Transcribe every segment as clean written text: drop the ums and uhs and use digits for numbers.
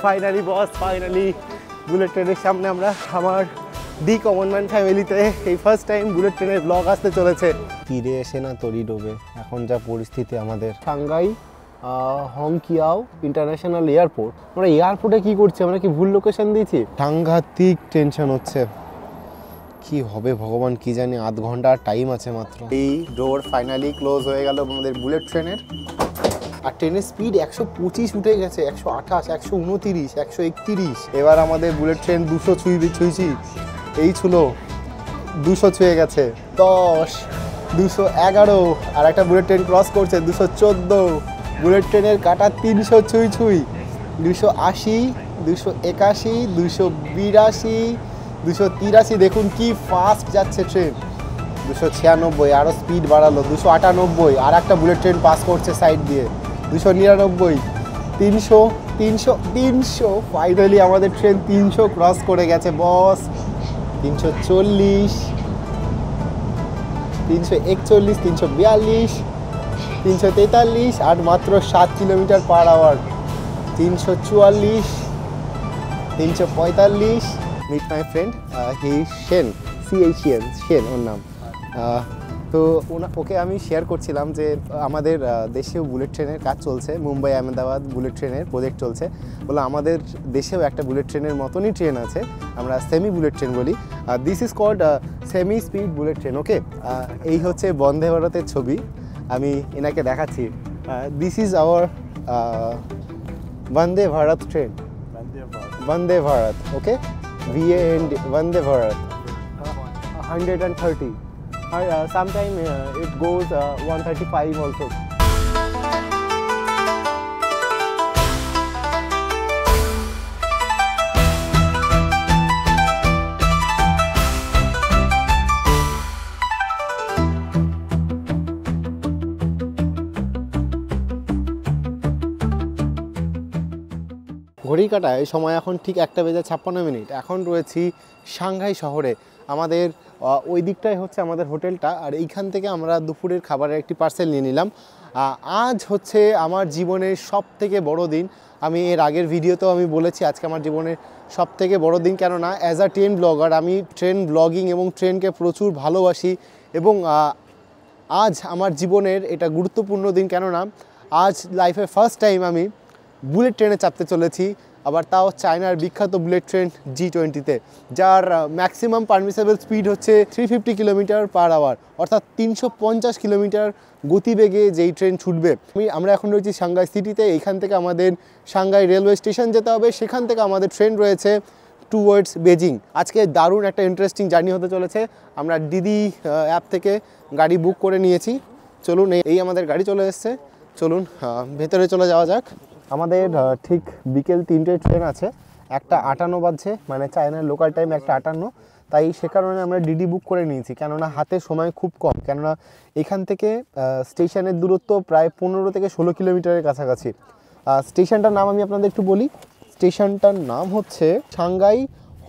Finally বস, finally bullet ট্রেনের সামনে আমরা আমার ডি কমনম্যান ফ্যামিলিতে এই ফার্স্ট টাইম বুলেট ট্রেনের ব্লগ আসতে চলেছে। তীরে এসে না তরি ডোবে এখন যা পরিস্থিতি আমাদের। Shanghai Hongqiao international airport. আমরা এয়ারপোর্টে কি করছি? আমরা কি ভুল লোকেশন দিয়েছি? সাংঘাতিক টেনশন হচ্ছে, কি হবে ভগবান কি জানি। আধ ঘন্টা টাইম আছে মাত্র। এই ডোর ফাইনালি ক্লোজ হয়ে গেল আমাদের বুলেট ট্রেনের। আর ট্রেনের স্পিড 125 উঠে গেছে, 128, 129, 131। এবার আমাদের বুলেট ট্রেন 200 ছুঁইছি। এই ছিল 200 ছুঁয়ে গেছে, 10, 211। আর একটা বুলেট ট্রেন ক্রস করছে 214। বুলেট ট্রেনের কাটা 300 ছুঁই, 280, 281, 282, 283। দেখুন কি ফাস্ট যাচ্ছে ট্রেন। 296, আরও স্পিড বাড়ালো, 298। আর একটা বুলেট ট্রেন পাস করছে সাইড দিয়ে, 299, 300। ফাইনালি আমাদের ট্রেন 300 ক্রস করে গেছে বস। 340, 341, 342, 343। আর মাত্র 7 kilometre per hour. 344, 345। Meet my friend, he Shen, Shen ওর নাম। তো ওকে আমি শেয়ার করছিলাম যে আমাদের দেশেও বুলেট ট্রেনের কাজ চলছে, মুম্বাই আহমেদাবাদ বুলেট ট্রেনের প্রজেক্ট চলছে। বলে আমাদের দেশেও একটা বুলেট ট্রেনের মতনই ট্রেন আছে, আমরা সেমি বুলেট ট্রেন বলি। This is called semi speed bullet train. Okay, এই হচ্ছে বন্দে ভারতের ছবি, আমি এনাকে দেখাচ্ছি। This is our Vande Bharat train, Vande Bharat. Okay, VAND, Vande Bharat, 130. Sometimes it goes 135 also. ঘড়ি কাটায় সময় এখন ঠিক 1:56। এখন রয়েছি সাংহাই শহরে। আমাদের ওই দিকটাই হচ্ছে আমাদের হোটেলটা, আর এইখান থেকে আমরা দুপুরের খাবারের একটি পার্সেল নিয়ে নিলাম। আজ হচ্ছে আমার জীবনের সব থেকে বড় দিন। আমি এর আগের ভিডিওতেও আমি বলেছি আজকে আমার জীবনের সব থেকে বড় দিন, কেননা অ্যাজ আ ট্রেন ব্লগার আমি ট্রেন ব্লগিং এবং ট্রেনকে প্রচুর ভালোবাসি। এবং আজ আমার জীবনের এটা গুরুত্বপূর্ণ দিন, কেননা আজ লাইফে ফার্স্ট টাইম আমি বুলেট ট্রেনে চাপতে চলেছি, আবার তাও চায়নার বিখ্যাত বুলেট ট্রেন G20-তে, যার ম্যাক্সিমাম পারমিসেবল স্পিড হচ্ছে 350 কিলোমিটার পার আওয়ার, অর্থাৎ 350 কিলোমিটার গতিবেগে যেই ট্রেন ছুটবে। আমরা এখন রয়েছি সাংহাই সিটিতে। এইখান থেকে আমাদের সাংহাই রেলওয়ে স্টেশন যেতে হবে, সেখান থেকে আমাদের ট্রেন রয়েছে টুয়ার্ডস বেজিং। আজকে দারুণ একটা ইন্টারেস্টিং জার্নি হতে চলেছে। আমরা দিদি অ্যাপ থেকে গাড়ি বুক করে নিয়েছি। চলুন, এই আমাদের গাড়ি চলে এসছে, চলুন ভেতরে চলে যাওয়া যাক। আমাদের ঠিক বিকেল 3টের ট্রেন আছে, 1:58 বাজছে, মানে চায়নার লোকাল টাইম 1:58। তাই সে কারণে আমরা ডিডি বুক করে নিয়েছি, কেননা হাতে সময় খুব কম, কেননা এখান থেকে স্টেশনের দূরত্ব প্রায় 15 থেকে 16 কিলোমিটারের কাছাকাছি। স্টেশনটার নাম আমি আপনাদের একটু বলি। স্টেশনটার নাম হচ্ছে সাংহাই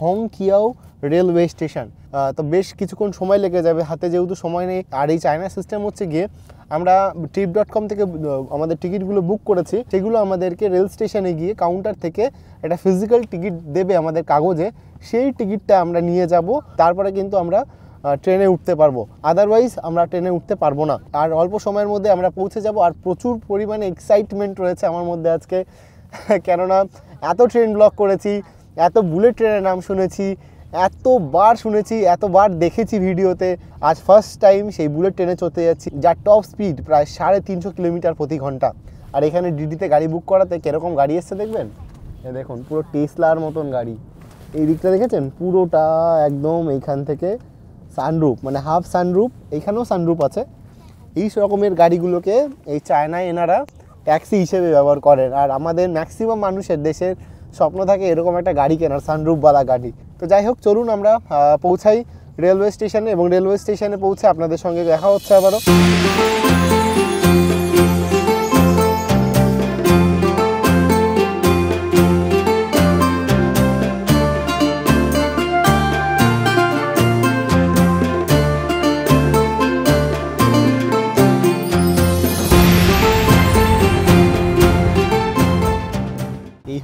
হংকিয়াও রেলওয়ে স্টেশন। তো বেশ কিছুক্ষণ সময় লেগে যাবে, হাতে যেহেতু সময় নেই। আর এই চায়না সিস্টেম হচ্ছে গিয়ে, আমরা trip.com থেকে আমাদের টিকিটগুলো বুক করেছি, সেগুলো আমাদেরকে রেল স্টেশনে গিয়ে কাউন্টার থেকে একটা ফিজিক্যাল টিকিট দেবে আমাদের কাগজে, সেই টিকিটটা আমরা নিয়ে যাব, তারপরে কিন্তু আমরা ট্রেনে উঠতে পারবো। আদারওয়াইজ আমরা ট্রেনে উঠতে পারবো না। আর অল্প সময়ের মধ্যে আমরা পৌঁছে যাব। আর প্রচুর পরিমাণে এক্সাইটমেন্ট রয়েছে আমার মধ্যে আজকে, কেননা এত ট্রেন ব্লগ করেছি, এত বুলেট ট্রেনের নাম শুনেছি, এতবার শুনেছি, এতবার দেখেছি ভিডিওতে। আজ ফার্স্ট টাইম সেই বুলেট ট্রেনে চড়তে যাচ্ছি, যার টপ স্পিড প্রায় 350 কিলোমিটার প্রতি ঘন্টা। আর এখানে ডিডিতে গাড়ি বুক করাতে কীরকম গাড়ি এসছে দেখবেন। দেখুন, পুরো টেসলার মতন গাড়ি। এই দিকটা দেখেছেন, পুরোটা একদম এইখান থেকে সানরুফ, মানে হাফ সানরুফ, এইখানেও সানরুফ আছে। এই রকমের গাড়িগুলোকে এই চায়নায় এনারা ট্যাক্সি হিসেবে ব্যবহার করেন। আর আমাদের ম্যাক্সিমাম মানুষের দেশের স্বপ্ন থাকে এরকম একটা গাড়ি কেনার, সানরুফওয়ালা গাড়ি। তো যাই হোক, চলুন আমরা পৌঁছাই রেলওয়ে স্টেশনে, এবং রেলওয়ে স্টেশনে পৌঁছে আপনাদের সঙ্গে দেখা হচ্ছে আবারও।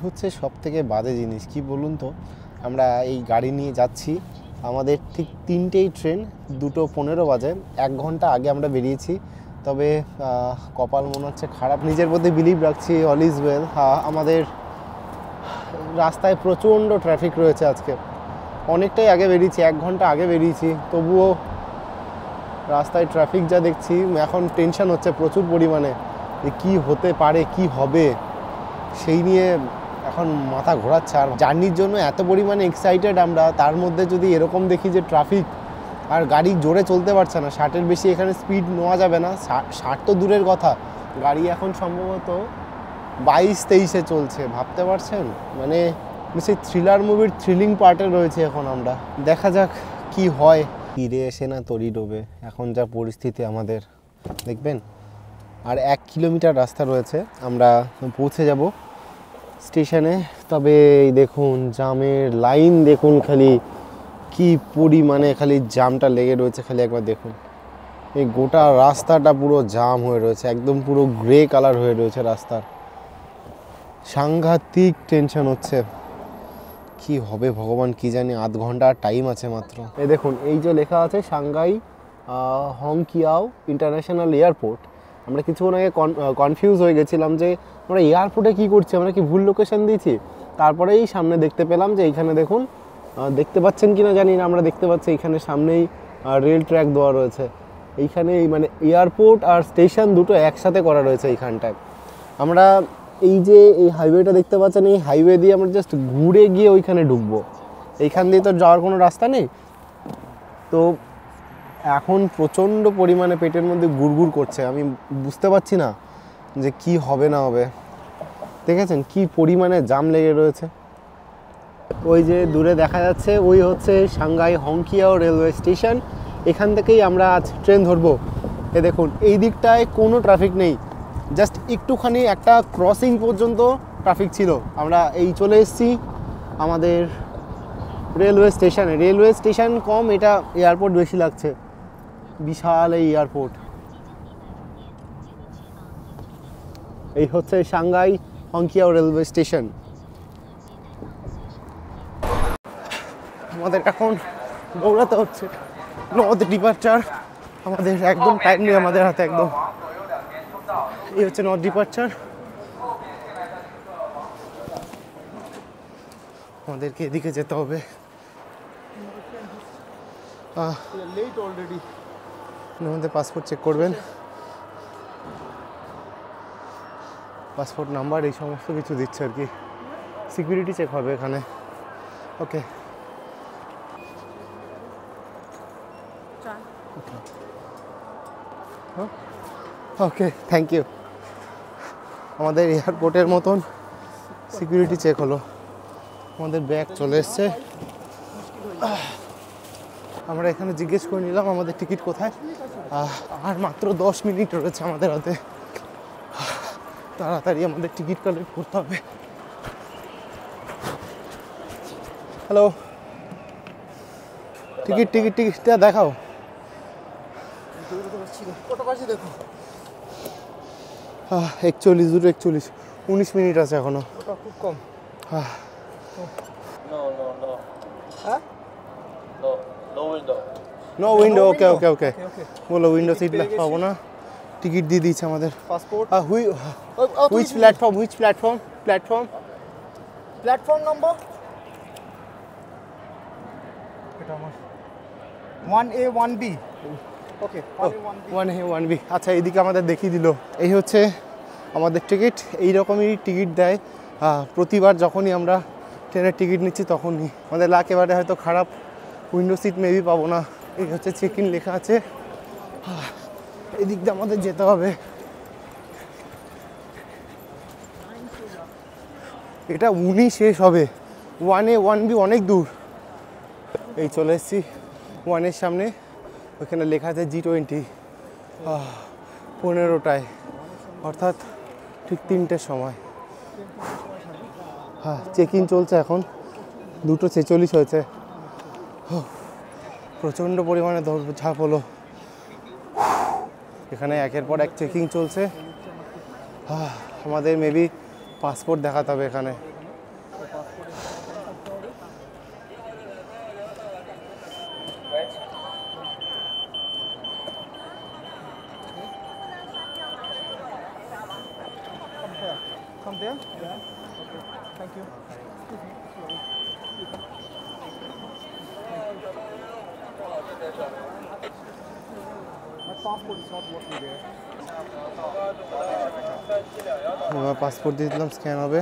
হচ্ছে সবথেকে বাজে জিনিস কি বলুন তো, আমরা এই গাড়ি নিয়ে যাচ্ছি, আমাদের ঠিক 3টেই ট্রেন, 2:15 বাজে, 1 ঘন্টা আগে আমরা বেরিয়েছি। তবে কপাল মনে হচ্ছে খারাপ, নিজের মধ্যে বিলিভ রাখছি অল ইজ ওয়েল। আমাদের রাস্তায় প্রচণ্ড ট্রাফিক রয়েছে আজকে, অনেকটাই আগে বেরিয়েছি, 1 ঘন্টা আগে বেরিয়েছি, তবুও রাস্তায় ট্রাফিক যা দেখছি এখন টেনশন হচ্ছে প্রচুর পরিমাণে যে কী হতে পারে, কি হবে সেই নিয়ে এখন মাথা ঘোরাচ্ছে। আর জার্নির জন্য এত পরিমাণে এক্সাইটেড আমরা, তার মধ্যে যদি এরকম দেখি যে ট্রাফিক আর গাড়ি জোরে চলতে পারছে না, 60-এর বেশি এখানে স্পিড নেওয়া যাবে না। 60 তো দূরের কথা, গাড়ি এখন সম্ভবত 22-23-এ চলছে, ভাবতে পারছেন? মানে সেই থ্রিলার মুভির থ্রিলিং পার্টে রয়েছে এখন আমরা। দেখা যাক কি হয়। ফিরে এসে না তরি ডোবে, এখন যা পরিস্থিতি আমাদের দেখবেন। আর 1 কিলোমিটার রাস্তা রয়েছে, আমরা পৌঁছে যাব স্টেশনে। তবে দেখুন জামের লাইন দেখুন, খালি কি পরিমাণে খালি জামটা লেগে রয়েছে, খালি একবার দেখুন। এই গোটা রাস্তাটা পুরো জাম হয়ে রয়েছে, একদম পুরো গ্রে কালার হয়ে রয়েছে রাস্তার। সাংঘাতিক টেনশন হচ্ছে, কি হবে ভগবান কি জানি। আধ ঘন্টা টাইম আছে মাত্র। এই দেখুন, এই যে লেখা আছে সাংহাই হংকিয়াও ইন্টারন্যাশনাল এয়ারপোর্ট। আমরা কিছুক্ষণ আগে কনফিউজ হয়ে গেছিলাম যে আমরা এয়ারপোর্টে কি করছি, আমরা কি ভুল লোকেশন দিয়েছি। তারপরেই সামনে দেখতে পেলাম যে এইখানে দেখুন, দেখতে পাচ্ছেন কি না জানি না, আমরা দেখতে পাচ্ছি এইখানে সামনেই রেল ট্র্যাক দেওয়া রয়েছে। এইখানে মানে এয়ারপোর্ট আর স্টেশন দুটো একসাথে করা রয়েছে এইখানটায়। আমরা এই যে এই হাইওয়েটা দেখতে পাচ্ছেন, এই হাইওয়ে দিয়ে আমরা জাস্ট ঘুরে গিয়ে ওইখানে ঢুকবো। এইখান দিয়ে তো যাওয়ার কোনো রাস্তা নেই। তো এখন প্রচণ্ড পরিমাণে পেটের মধ্যে গুড়গুড় করছে, আমি বুঝতে পারছি না যে কি হবে না হবে। দেখেছেন কি পরিমাণে জাম লেগে রয়েছে। ওই যে দূরে দেখা যাচ্ছে, ওই হচ্ছে সাংহাই হংকিয়াও রেলওয়ে স্টেশন। এখান থেকেই আমরা আজ ট্রেন ধরবো। এ দেখুন, এই দিকটায় কোনো ট্রাফিক নেই, জাস্ট একটুখানি একটা ক্রসিং পর্যন্ত ট্রাফিক ছিল। আমরা এই চলে এসেছি আমাদের রেলওয়ে স্টেশনে। রেলওয়ে স্টেশন কম, এটা এয়ারপোর্ট বেশি লাগছে, বিশাল এই এয়ারপোর্ট। এই হচ্ছে সাংহাই হংকিয়াও রেলওয়ে স্টেশন। আমাদের এখন দৌড়াতে হচ্ছে, নর্থ ডিপারচার, আমাদের একদম টাইম নেই আমাদের হাতে একদম। এই হচ্ছে নর্থ ডিপারচার, আমাদেরকে এদিকে যেতে হবে। আমাদের পাসপোর্ট চেক করবেন, পাসপোর্ট নাম্বার এই সমস্ত কিছু দিচ্ছে আর কি, সিকিউরিটি চেক হবে এখানে। ওকে ওকে, থ্যাংক ইউ। আমাদের এয়ারপোর্টের মতন সিকিউরিটি চেক হলো, আমাদের ব্যাগ চলে এসছে। আমরা এখানে জিজ্ঞেস করে নিলাম আমাদের টিকিট কোথায়। আর মাত্র 10 মিনিট রয়েছে আমাদের হাতে, তাড়াতাড়ি আমাদের টিকিট কালেক্ট করতে হবে। হ্যালো, টিকিটটা দেখাও। 41, 19 মিনিট আছে এখনো, খুব কম। No window. ওকে ওকে ওকে, বলো উইন্ডো সিট পাবো না, টিকিট দিয়ে দিয়েছে আমাদের। Passport which platform number? এটা আমার 1A 1B। ওকে 1A 1B। আচ্ছা, এইদিকে আমাদের দেখিয়ে দিল। এই হচ্ছে আমাদের টিকিট। এইরকমই টিকিট দেয় প্রতিবার যখনই আমরা ট্রেনের টিকিট নিচ্ছি তখনই। আমাদের লাক এবারে হয়তো খারাপ, উইন্ডো সিট মেবি পাবো না। এই হচ্ছে চেক ইন লেখা আছে, এই দিক দিয়ে আমাদের যেতে হবে। এটা 19 শেষ হবে, 1A 1B অনেক দূর। এই চলে এসেছি 1-এর সামনে, ওখানে লেখা আছে G20, 15টায়, অর্থাৎ ঠিক 3টের সময়। হ্যাঁ, চেক ইন চলছে এখন, 2:46 হয়েছে। প্রচণ্ড পরিমাণে ঝাঁপ হলো। এখানে একের পর এক চেকিং চলছে। আমাদের মেবি পাসপোর্ট দেখাতে হবে এখানে। Thank you. My passport is not working there. আমার পাসপোর্ট দিয়ে দিলাম, স্ক্যান হবে।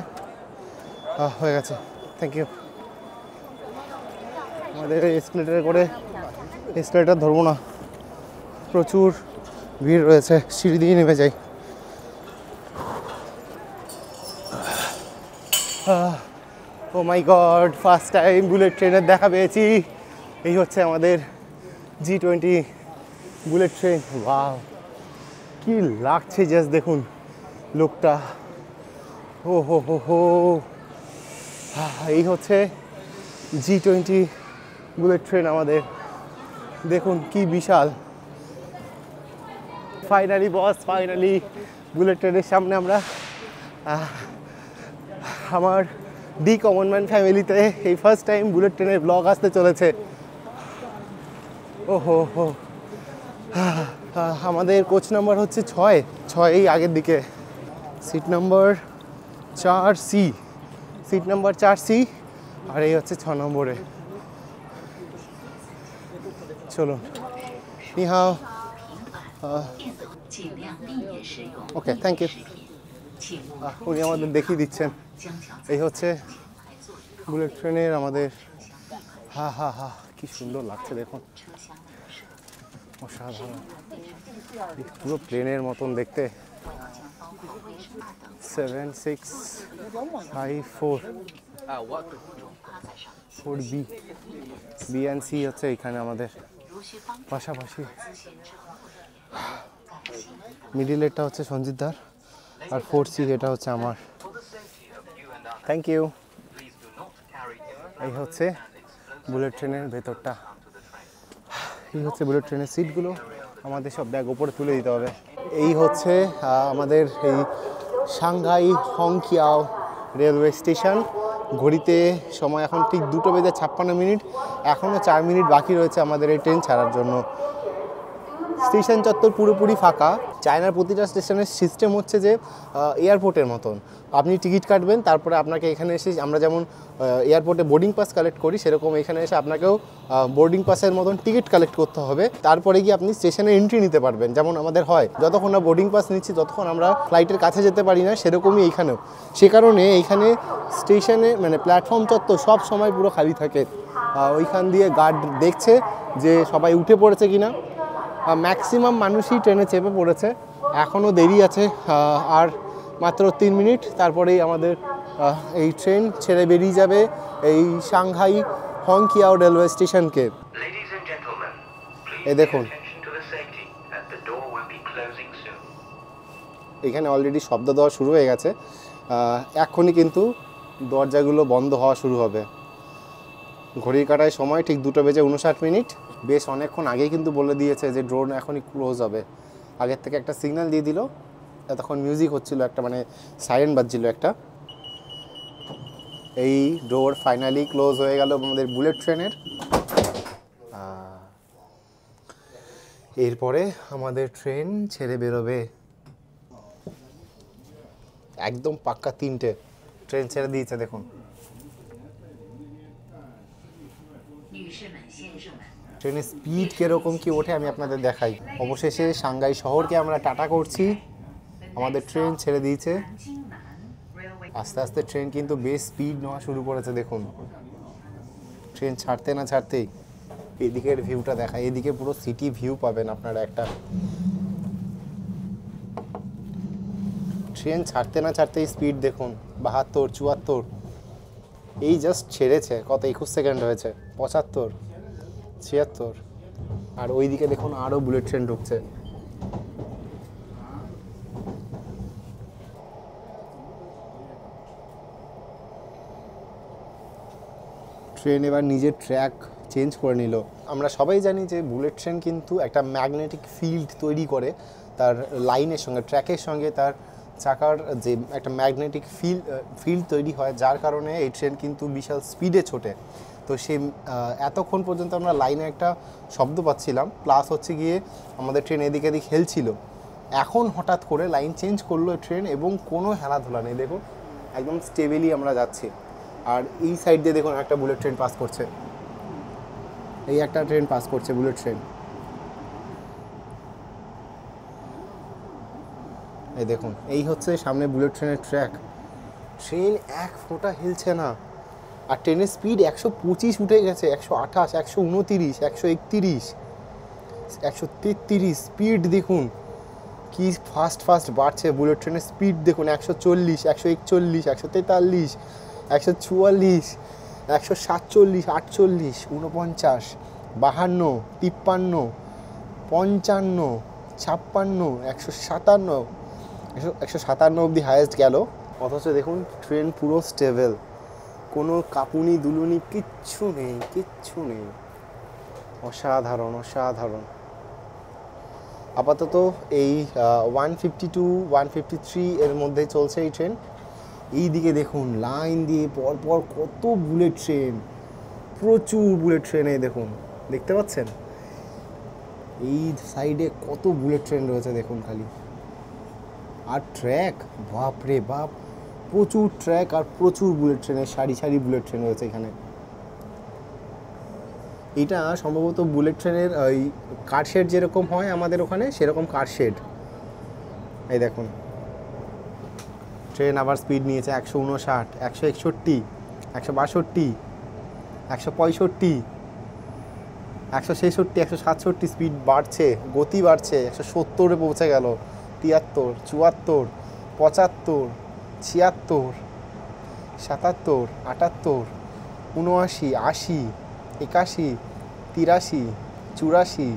হয়ে গেছে, থ্যাংক ইউ। আমাদের এসকেলেটারে করে, এসকেলেটার ধরবো না, প্রচুর ভিড় রয়েছে, সিঁড়ি দিয়ে নেমে যাই। ও মাই গড, ফার্স্ট টাইম বুলেট ট্রেনের দেখা পেয়েছি। এই হচ্ছে আমাদের G20 বুলেট ট্রেন। ওয়াও, কি লাগছে জাস্ট দেখুন লোকটা। ও হো হো হো, এই হচ্ছে G20 বুলেট ট্রেন আমাদের। দেখুন কি বিশাল। ফাইনালি বস, ফাইনালি বুলেট ট্রেনের সামনে আমরা। আমার ডি কমনম্যান ফ্যামিলিতে এই ফার্স্ট টাইম বুলেট ট্রেনের ব্লগ আসতে চলেছে। ও হো হো, আমাদের কোচ নাম্বার হচ্ছে 6 এই আগের দিকে, seat number 4C, seat number 4C, আর এই হচ্ছে 6 নম্বরে। চলুন, নিহাও। ওকে, থ্যাংক ইউ। উনি আমাদের দেখিয়ে দিচ্ছেন। এই হচ্ছে বুলেট ট্রেনের আমাদের। কি সুন্দর লাগছে দেখুন, অসাধারণ, পুরো প্লেনের মতন দেখতে। 7654B, B and C হচ্ছে এখানে আমাদের পাশাপাশি। মিডিলেরটা হচ্ছে সঞ্জিতদার, আর 4C এটা হচ্ছে আমার। Thank you. এই হচ্ছে বুলেট ট্রেনের ভেতরটা। এই হচ্ছে বুলেট ট্রেনের সিটগুলো, আমাদের সব ব্যাগ ওপরে তুলে দিতে হবে। এই হচ্ছে আমাদের এই সাংহাই হংকিয়াও রেলওয়ে স্টেশন। ঘড়িতে সময় এখন ঠিক 2:56, এখনও 4 মিনিট বাকি রয়েছে আমাদের এই ট্রেন ছাড়ার জন্য। স্টেশন চত্বর পুরোপুরি ফাঁকা। চায়নার প্রতিটা স্টেশনের সিস্টেম হচ্ছে যে এয়ারপোর্টের মতন, আপনি টিকিট কাটবেন, তারপরে আপনাকে এখানে এসে, আমরা যেমন এয়ারপোর্টে বোর্ডিং পাস কালেক্ট করি, সেরকম এখানে এসে আপনাকেও বোর্ডিং পাসের মতন টিকিট কালেক্ট করতে হবে। তারপরে গিয়ে আপনি স্টেশনে এন্ট্রি নিতে পারবেন, যেমন আমাদের হয়। যতক্ষণ না বোর্ডিং পাস নিচ্ছি ততক্ষণ আমরা ফ্লাইটের কাছে যেতে পারি না, সেরকমই এইখানেও। সে কারণে এইখানে স্টেশনে মানে প্ল্যাটফর্ম চত্বর সব সময় পুরো খালি থাকে। ওইখান দিয়ে গার্ড দেখছে যে সবাই উঠে পড়েছে কিনা। ম্যাক্সিমাম মানুষই ট্রেনে চেপে পড়েছে, এখনও দেরি আছে, আর মাত্র 3 মিনিট, তারপরেই আমাদের এই ট্রেন ছেড়ে বেরিয়ে যাবে এই সাংহাই হংকিয়াও রেলওয়ে স্টেশনকে। এই দেখুন, এখানে অলরেডি শব্দ দেওয়া শুরু হয়ে গেছে, এখনই কিন্তু দরজাগুলো বন্ধ হওয়া শুরু হবে। ঘড়ির কাঁটায় সময় ঠিক 2:59। বেশ অনেকক্ষণ আগেই কিন্তু বলে দিয়েছে যে ড্রোন এখনই ক্লোজ হবে। আগের থেকে একটা সিগন্যাল দিয়ে দিল, এতক্ষণ মিউজিক হচ্ছিল একটা, মানে সাইরেন বাজছিল একটা। এই ডোর ফাইনালি ক্লোজ হয়ে গেল আমাদের বুলেট ট্রেনের। এরপরে আমাদের ট্রেন ছেড়ে বেরোবে। একদম পাক্কা 3টে ট্রেন ছেড়ে দিয়েছে দেখুন। ট্রেনের স্পিড কীরকম কি ওঠে আমি আপনাদের দেখাই। অবশেষে সাংহাই শহরকে আমরা টাটা করছি, আমাদের ট্রেন ছেড়ে দিয়েছে। আস্তে আস্তে ট্রেন কিন্তু বেশ স্পিড নেওয়া শুরু করেছে দেখুন। ট্রেন ছাড়তে না ছাড়তেই এদিকের ভিউটা দেখায়, এদিকে পুরো সিটি ভিউ পাবেন আপনারা একটা। ট্রেন ছাড়তে না ছাড়তেই স্পিড দেখুন, 72, 74, এই জাস্ট ছেড়েছে, কত 21 সেকেন্ড হয়েছে, 75, 76, আর ওইদিকে দেখুন আরও বুলেট ট্রেন ঢুকছে। ট্রেন এবার নিজের ট্র্যাক চেঞ্জ করে নিল। আমরা সবাই জানি যে বুলেট ট্রেন কিন্তু একটা ম্যাগনেটিক ফিল্ড তৈরি করে তার লাইনের সঙ্গে, ট্র্যাকের সঙ্গে তার চাকার যে একটা ম্যাগনেটিক ফিল্ড তৈরি হয়, যার কারণে এই ট্রেন কিন্তু বিশাল স্পিডে ছোটে। তো সেই এতক্ষণ পর্যন্ত আমরা লাইনে একটা শব্দ পাচ্ছিলাম, প্লাস হচ্ছে গিয়ে আমাদের ট্রেন এদিক এদিক হেলছিল। এখন হঠাৎ করে লাইন চেঞ্জ করলো ট্রেন এবং কোনো হেলাধুলা নেই। দেখুন একদম স্টেবেলি আমরা যাচ্ছি। আর এই সাইড দিয়ে দেখুন একটা বুলেট ট্রেন পাস করছে, এই একটা ট্রেন পাস করছে বুলেট ট্রেন, এই দেখুন এই হচ্ছে সামনে বুলেট ট্রেনের ট্র্যাক। ট্রেন এক ফোঁটা হিলছে না, আর ট্রেনের স্পিড 125 উঠে গেছে, 128, 129, 131, 133 স্পিড দেখুন কি ফাস্ট ফাস্ট বাড়ছে বুলেট ট্রেনের স্পিড দেখুন। 140, 141, 143, 144, 147, 48, 49, 52, 53, 55, 56, 157, 157 অবধি হায়েস্ট গেল। অথচ দেখুন ট্রেন পুরো স্টেবল, কোনো কাঁপুনি দুলুনি কিচ্ছু নেই, কিচ্ছু নেই। অসাধারণ অসাধারণ। আপাতত এই 152, 153 এর মধ্যে চলছে এই ট্রেন। এই দিকে দেখুন লাইন দিয়ে পরপর কত বুলেট ট্রেন, প্রচুর বুলেট ট্রেন। এই দেখুন, দেখতে পাচ্ছেন এই সাইডে কত বুলেট ট্রেন রয়েছে দেখুন খালি। আর ট্র্যাক, বাপ রে বাপ, প্রচুর ট্র্যাক আর প্রচুর বুলেট ট্রেনের সারি সারি বুলেট ট্রেন রয়েছে এখানে। এটা সম্ভবত বুলেট ট্রেনের ওই কার শেড যেরকম হয় আমাদের ওখানে, সেরকম কার শেড। এই দেখুন ট্রেন আবার স্পিড নিয়েছে 159, 161, 162, 165, 166, 167 স্পিড বাড়ছে, গতি বাড়ছে। 170-এ পৌঁছে গেল, 73, 74, 75, 76, 77, 78, 79, 80, 81, 83, 84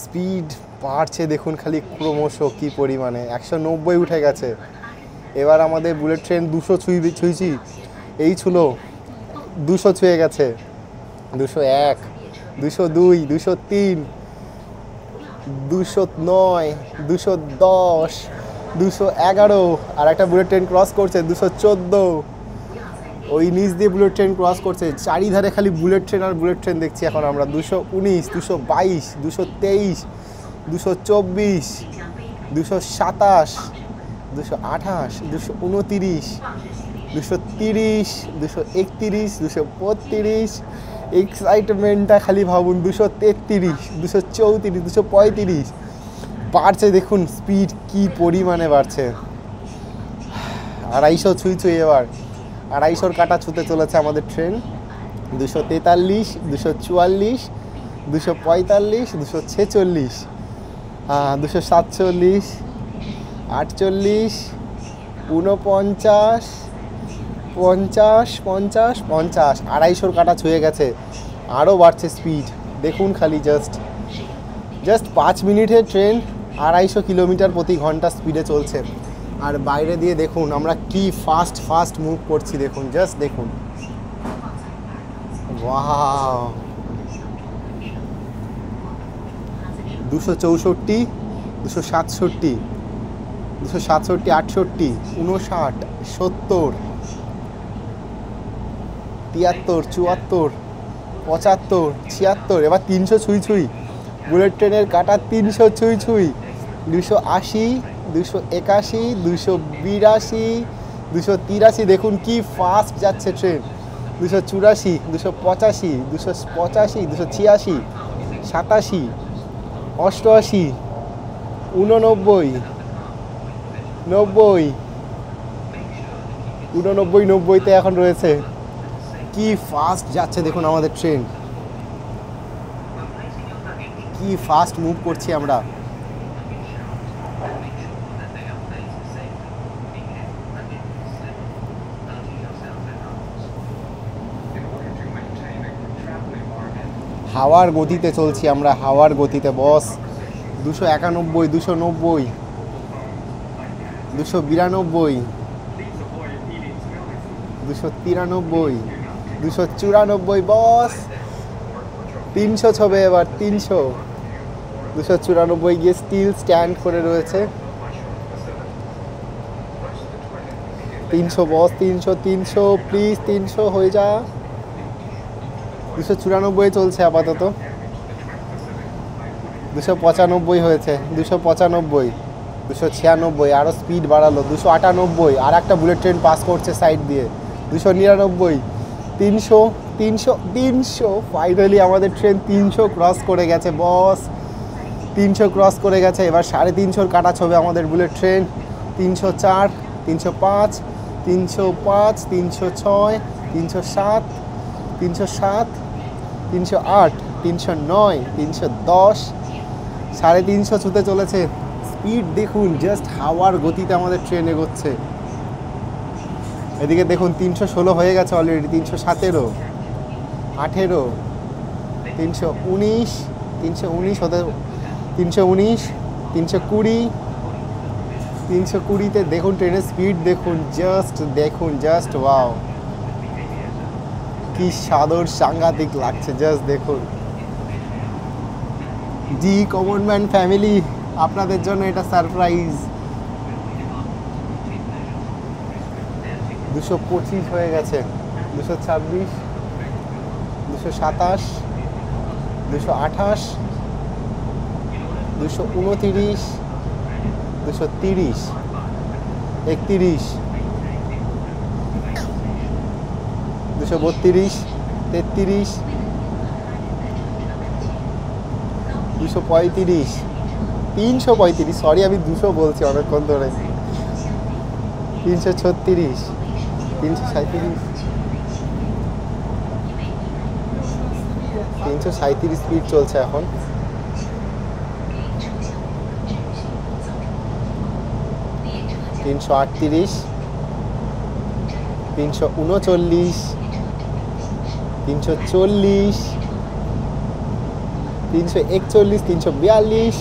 স্পিড বাড়ছে দেখুন খালি ক্রমশ কি পরিমাণে। 190 উঠে গেছে। এবার আমাদের বুলেট ট্রেন 200 ছুঁইছি, এই ছিল 200 ছুঁয়ে গেছে, 201, 202, 203, 209, 210, 211, আর একটা বুলেট ট্রেন ক্রস করছে 214। ওই নিচ দিয়ে বুলেট ট্রেন ক্রস করছে, চারিধারে খালি বুলেট ট্রেন আর বুলেট ট্রেন দেখছি এখন আমরা। 219, 222, 223, 224, 227, 228, 229, 230, 231, 232, এক্সাইটমেন্টটা খালি ভাবুন। 233, 234, 235 বাড়ছে দেখুন, স্পিড কি পরিমাণে বাড়ছে। 250 ছুঁই এবার, 250-র কাটা ছুঁতে চলেছে আমাদের ট্রেন। 243, 244, 245, 246, 247, 48, 49, 50, 50, 50, 250-র কাটা ছুঁয়ে গেছে, আরও বাড়ছে স্পিড দেখুন খালি। জাস্ট 5 মিনিটে ট্রেন 250 কিলোমিটার প্রতি ঘন্টা স্পিডে চলছে। আর বাইরে দিয়ে দেখুন আমরা কি ফাস্ট ফাস্ট মুভ করছি দেখুন, জাস্ট দেখুন। ওয়াও, 264, 267, 267, 68, 59, 70, 73, 74, 75, 76, এবার 300 ছুঁই। বুলেট ট্রেনের কাটা 300 ছুঁই। 280, 281, 282, 283 দেখুন কি ফাস্ট যাচ্ছে ট্রেন। 284, 285, 285, 286, 87, 88, 89, 90, 89, 90-তে এখন রয়েছে। কি ফাস্ট যাচ্ছে দেখুন আমাদের ট্রেন, কি ফাস্ট মুভ করছি আমরা। হাওয়ার গতিতে চলছি আমরা, হাওয়ার গতিতে বস। 291, 290, 292, 293, 294 বস। 300 ছবে এবার, 300, 294 গিয়ে স্টিল স্ট্যান্ড করে রয়েছে। 300 বস, 300, 300 প্লিজ, 300 হয়ে যা। 294 চলছে আপাতত, 295 হয়েছে, 295, 296, আরও স্পিড বাড়ালো 298, আর একটা বুলেট ট্রেন পাস করছে সাইড দিয়ে 299, 300, 300, 300, ফাইনালি আমাদের ট্রেন 300 ক্রস করে গেছে বস। 300 ক্রস করে গেছে, এবার 350 কাটা ছবে আমাদের বুলেট ট্রেন। 304, 305, 305, 306, 307, 307, 308, 309, 310, 350 ছুতে চলেছে। স্পিড দেখুন, জাস্ট হাওয়ার গতিতে আমাদের ট্রেন এগোচ্ছে। এদিকে দেখুন 316 হয়ে গেছে অলরেডি, 317, 18, 319, 319 হতে 319, 320, 320-তে দেখুন ট্রেনের স্পিড দেখুন, জাস্ট ওয়াও, কি সাদর সাংঘাতিক লাগছে, জাস্ট দেখুন। ডি কমন ম্যান ফ্যামিলি, আপনাদের জন্য এটা সারপ্রাইজ। 225 হয়ে গেছে, 226, 227, 228, 229, 230, 31, 232, 33, 235, 335, সরি আমি 200 বলছি অনেকক্ষণ ধরে। 336, 337, 337 স্পিড চলছে এখন। 338, 339, 340, 341, 342,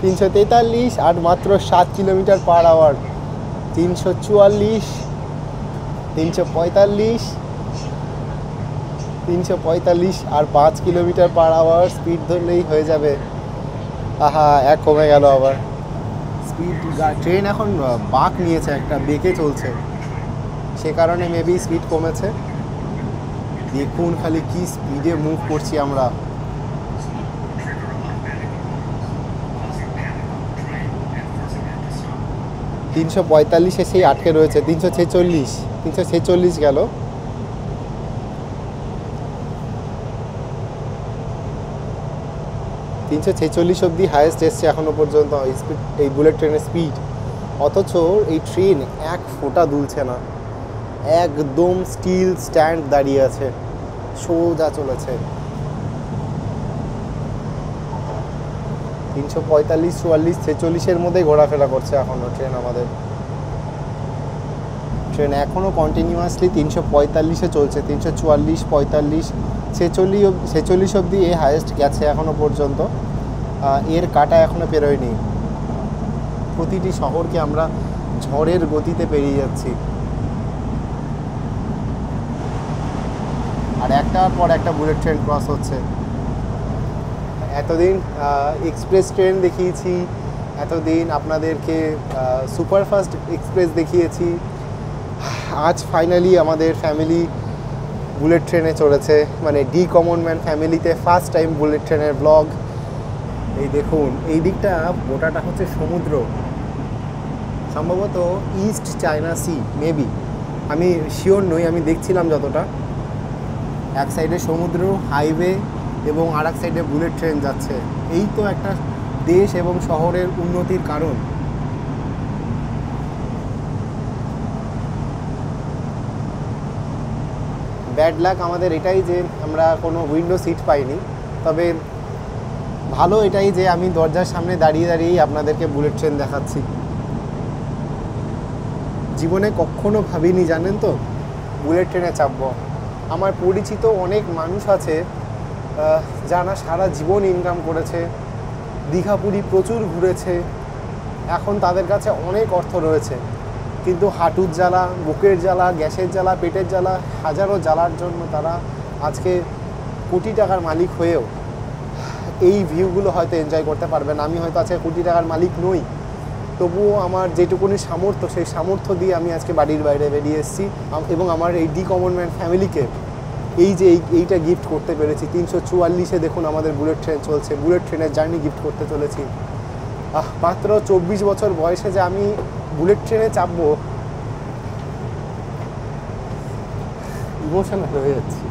343, আর মাত্র 7 কিলোমিটার পার আওয়ার। 344, 345, 345, আর 5 কিলোমিটার পার আওয়ার স্পিড ধরলেই হয়ে যাবে। আহা, এক কমে গেল আবার স্পিড। ট্রেন এখন বাঁক নিয়েছে, একটা বেঁকে চলছে, সে কারণে মেবি স্পিড কমেছে। দেখুন খালি কি স্পিডে মুভ করছি আমরা। তিনশো 45 এসেই আটকে রয়েছে। 346, 346 গেল। 346 অবধি হায়েস্ট এসছে এখনো পর্যন্ত স্পিড, এই বুলেট ট্রেনের স্পিড। অথচ এই ট্রেন এক ফোঁটা দুলছে না, একদম স্টিল স্ট্যান্ড দাঁড়িয়ে আছে, সোজা চলেছে। 345, 44, 46-এর মধ্যেই ঘোরাফেরা করছে এখনও ট্রেন। আমাদের ট্রেন এখনও কন্টিনিউয়াসলি 345-এ চলছে। 344, 45, 46 অবধি এ হায়েস্ট গেছে এখনও পর্যন্ত। এর কাটা এখনও পেরোয়নি। প্রতিটি শহরকে আমরা ঝড়ের গতিতে পেরিয়ে যাচ্ছি, আর একটার পর একটা বুলেট ট্রেন ক্রস হচ্ছে। এতদিন এক্সপ্রেস ট্রেন দেখিয়েছি, এতদিন আপনাদেরকে সুপারফাস্ট এক্সপ্রেস দেখিয়েছি, আজ ফাইনালি আমাদের ফ্যামিলি বুলেট ট্রেনে চড়েছে। মানে ডি কমন ম্যান ফ্যামিলিতে ফার্স্ট টাইম বুলেট ট্রেনের ব্লগ। এই দেখুন, এই দিকটা গোটাটা হচ্ছে সমুদ্র, সম্ভবত ইস্ট চায়না সি মেবি, আমি শিওর নই, আমি দেখছিলাম যতটা। এক সাইডে সমুদ্র, হাইওয়ে, এবং আর এক সাইডে বুলেট ট্রেন যাচ্ছে। এই তো একটা দেশ এবং শহরের উন্নতির কারণ। ব্যাড লাক আমাদের এটাই যে আমরা কোনো উইন্ডো সিট পাইনি, তবে ভালো এটাই যে আমি দরজার সামনে দাঁড়িয়ে দাঁড়িয়েই আপনাদেরকে বুলেট ট্রেন দেখাচ্ছি। জীবনে কখনো ভাবিনি, জানেন তো, বুলেট ট্রেনে চাপবো। আমার পরিচিত অনেক মানুষ আছে যারা সারা জীবন ইনকাম করেছে, দীঘা পুরী প্রচুর ঘুরেছে, এখন তাদের কাছে অনেক অর্থ রয়েছে, কিন্তু হাঁটুর জ্বালা, বুকের জ্বালা, গ্যাসের জ্বালা, পেটের জ্বালা, হাজারো জ্বালার জন্য তারা আজকে কোটি টাকার মালিক হয়েও এই ভিউগুলো হয়তো এনজয় করতে পারবে না। আমি হয়তো আজকে কোটি টাকার মালিক নই, তবুও আমার যেটুকুনি সামর্থ্য, সেই সামর্থ্য দিয়ে আমি আজকে বাড়ির বাইরে বেরিয়ে এসেছি এবং আমার এই ডি কমন ম্যান ফ্যামিলিকে এই যে এইটা গিফট করতে পেরেছি। 344-এ দেখুন আমাদের বুলেট ট্রেন চলছে, বুলেট ট্রেনের জার্নি গিফট করতে চলেছি। মাত্র 24 বছর বয়সে যে আমি বুলেট ট্রেনে চাপবো, ইমোশনাল হয়ে যাচ্ছি।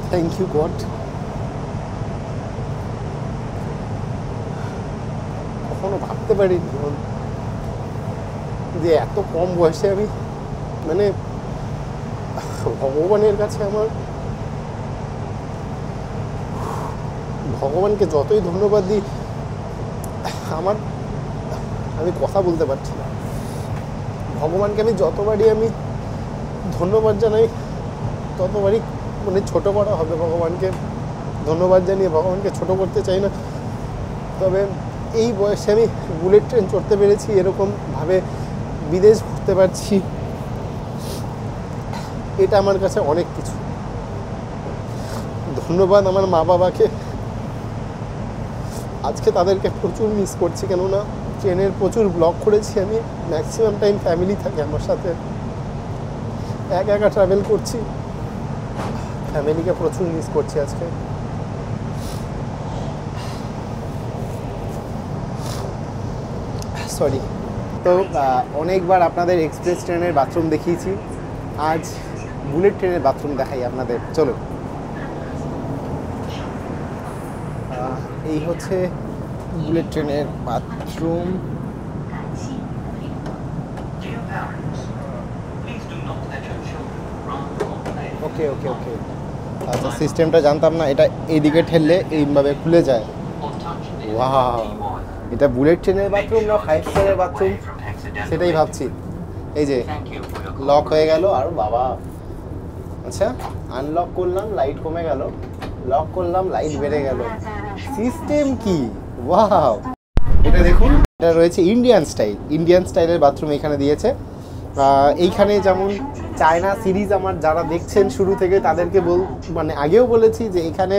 Thank you God. কখনো ভাবতে পারিনি যে এত কম বয়সে আমি মানে ভগবানের কাছে আমার, ভগবানকে যতই ধন্যবাদ দিই আমি কথা বলতে পারছি না। ভগবানকে আমি যতবারই আমি ধন্যবাদ জানাই ততবারই মানে ছোটো করা হবে। ভগবানকে ধন্যবাদ জানিয়ে ভগবানকে ছোট করতে চাই না, তবে এই বয়সে আমি বুলেট ট্রেন চড়তে পেরেছি, এরকমভাবে বিদেশ ঘুরতে পারছি, এটা আমার কাছে অনেক কিছু। ধন্যবাদ আমার মা বাবাকে, আজকে তাদেরকে প্রচুর মিস করছি, কেননা ট্রেনের প্রচুর ব্লগ করেছি আমি, ম্যাক্সিমাম টাইম ফ্যামিলি থাকে আমার সাথে, একা একা ট্রাভেল করছি, ফ্যামিলিকে প্রচুর মিস করছি আজকে। সরি। তো অনেকবার আপনাদের এক্সপ্রেস ট্রেনের বাথরুম দেখিয়েছি, আজ বুলেট ট্রেনের বাথরুম দেখাই আপনাদের। চলো, এই হচ্ছে বুলেট ট্রেনের বাথরুম। ওকে ওকে ওকে, আচ্ছা সিস্টেমটা জানতাম না, এটা এইদিকে ঠেললে এইভাবে খুলে যায়। ওয়াও, এটা বুলেট ট্রেনের বাথরুম না 5 স্টারের বাথরুম সেটাই ভাবছি। এই যে লক হয়ে গেল, আর বাবা, আচ্ছা আনলক করলাম লাইট কমে গেল, লক করলাম লাইট বেড়ে গেল, সিস্টেম কি! ওয়াও, এটা দেখুন, এটা রয়েছে ইন্ডিয়ান স্টাইলের বাথরুম এখানে দিয়েছে। এইখানে যেমন চায়না সিরিজ আমার যারা দেখছেন শুরু থেকে তাদেরকে মানে আগেও বলেছি যে এখানে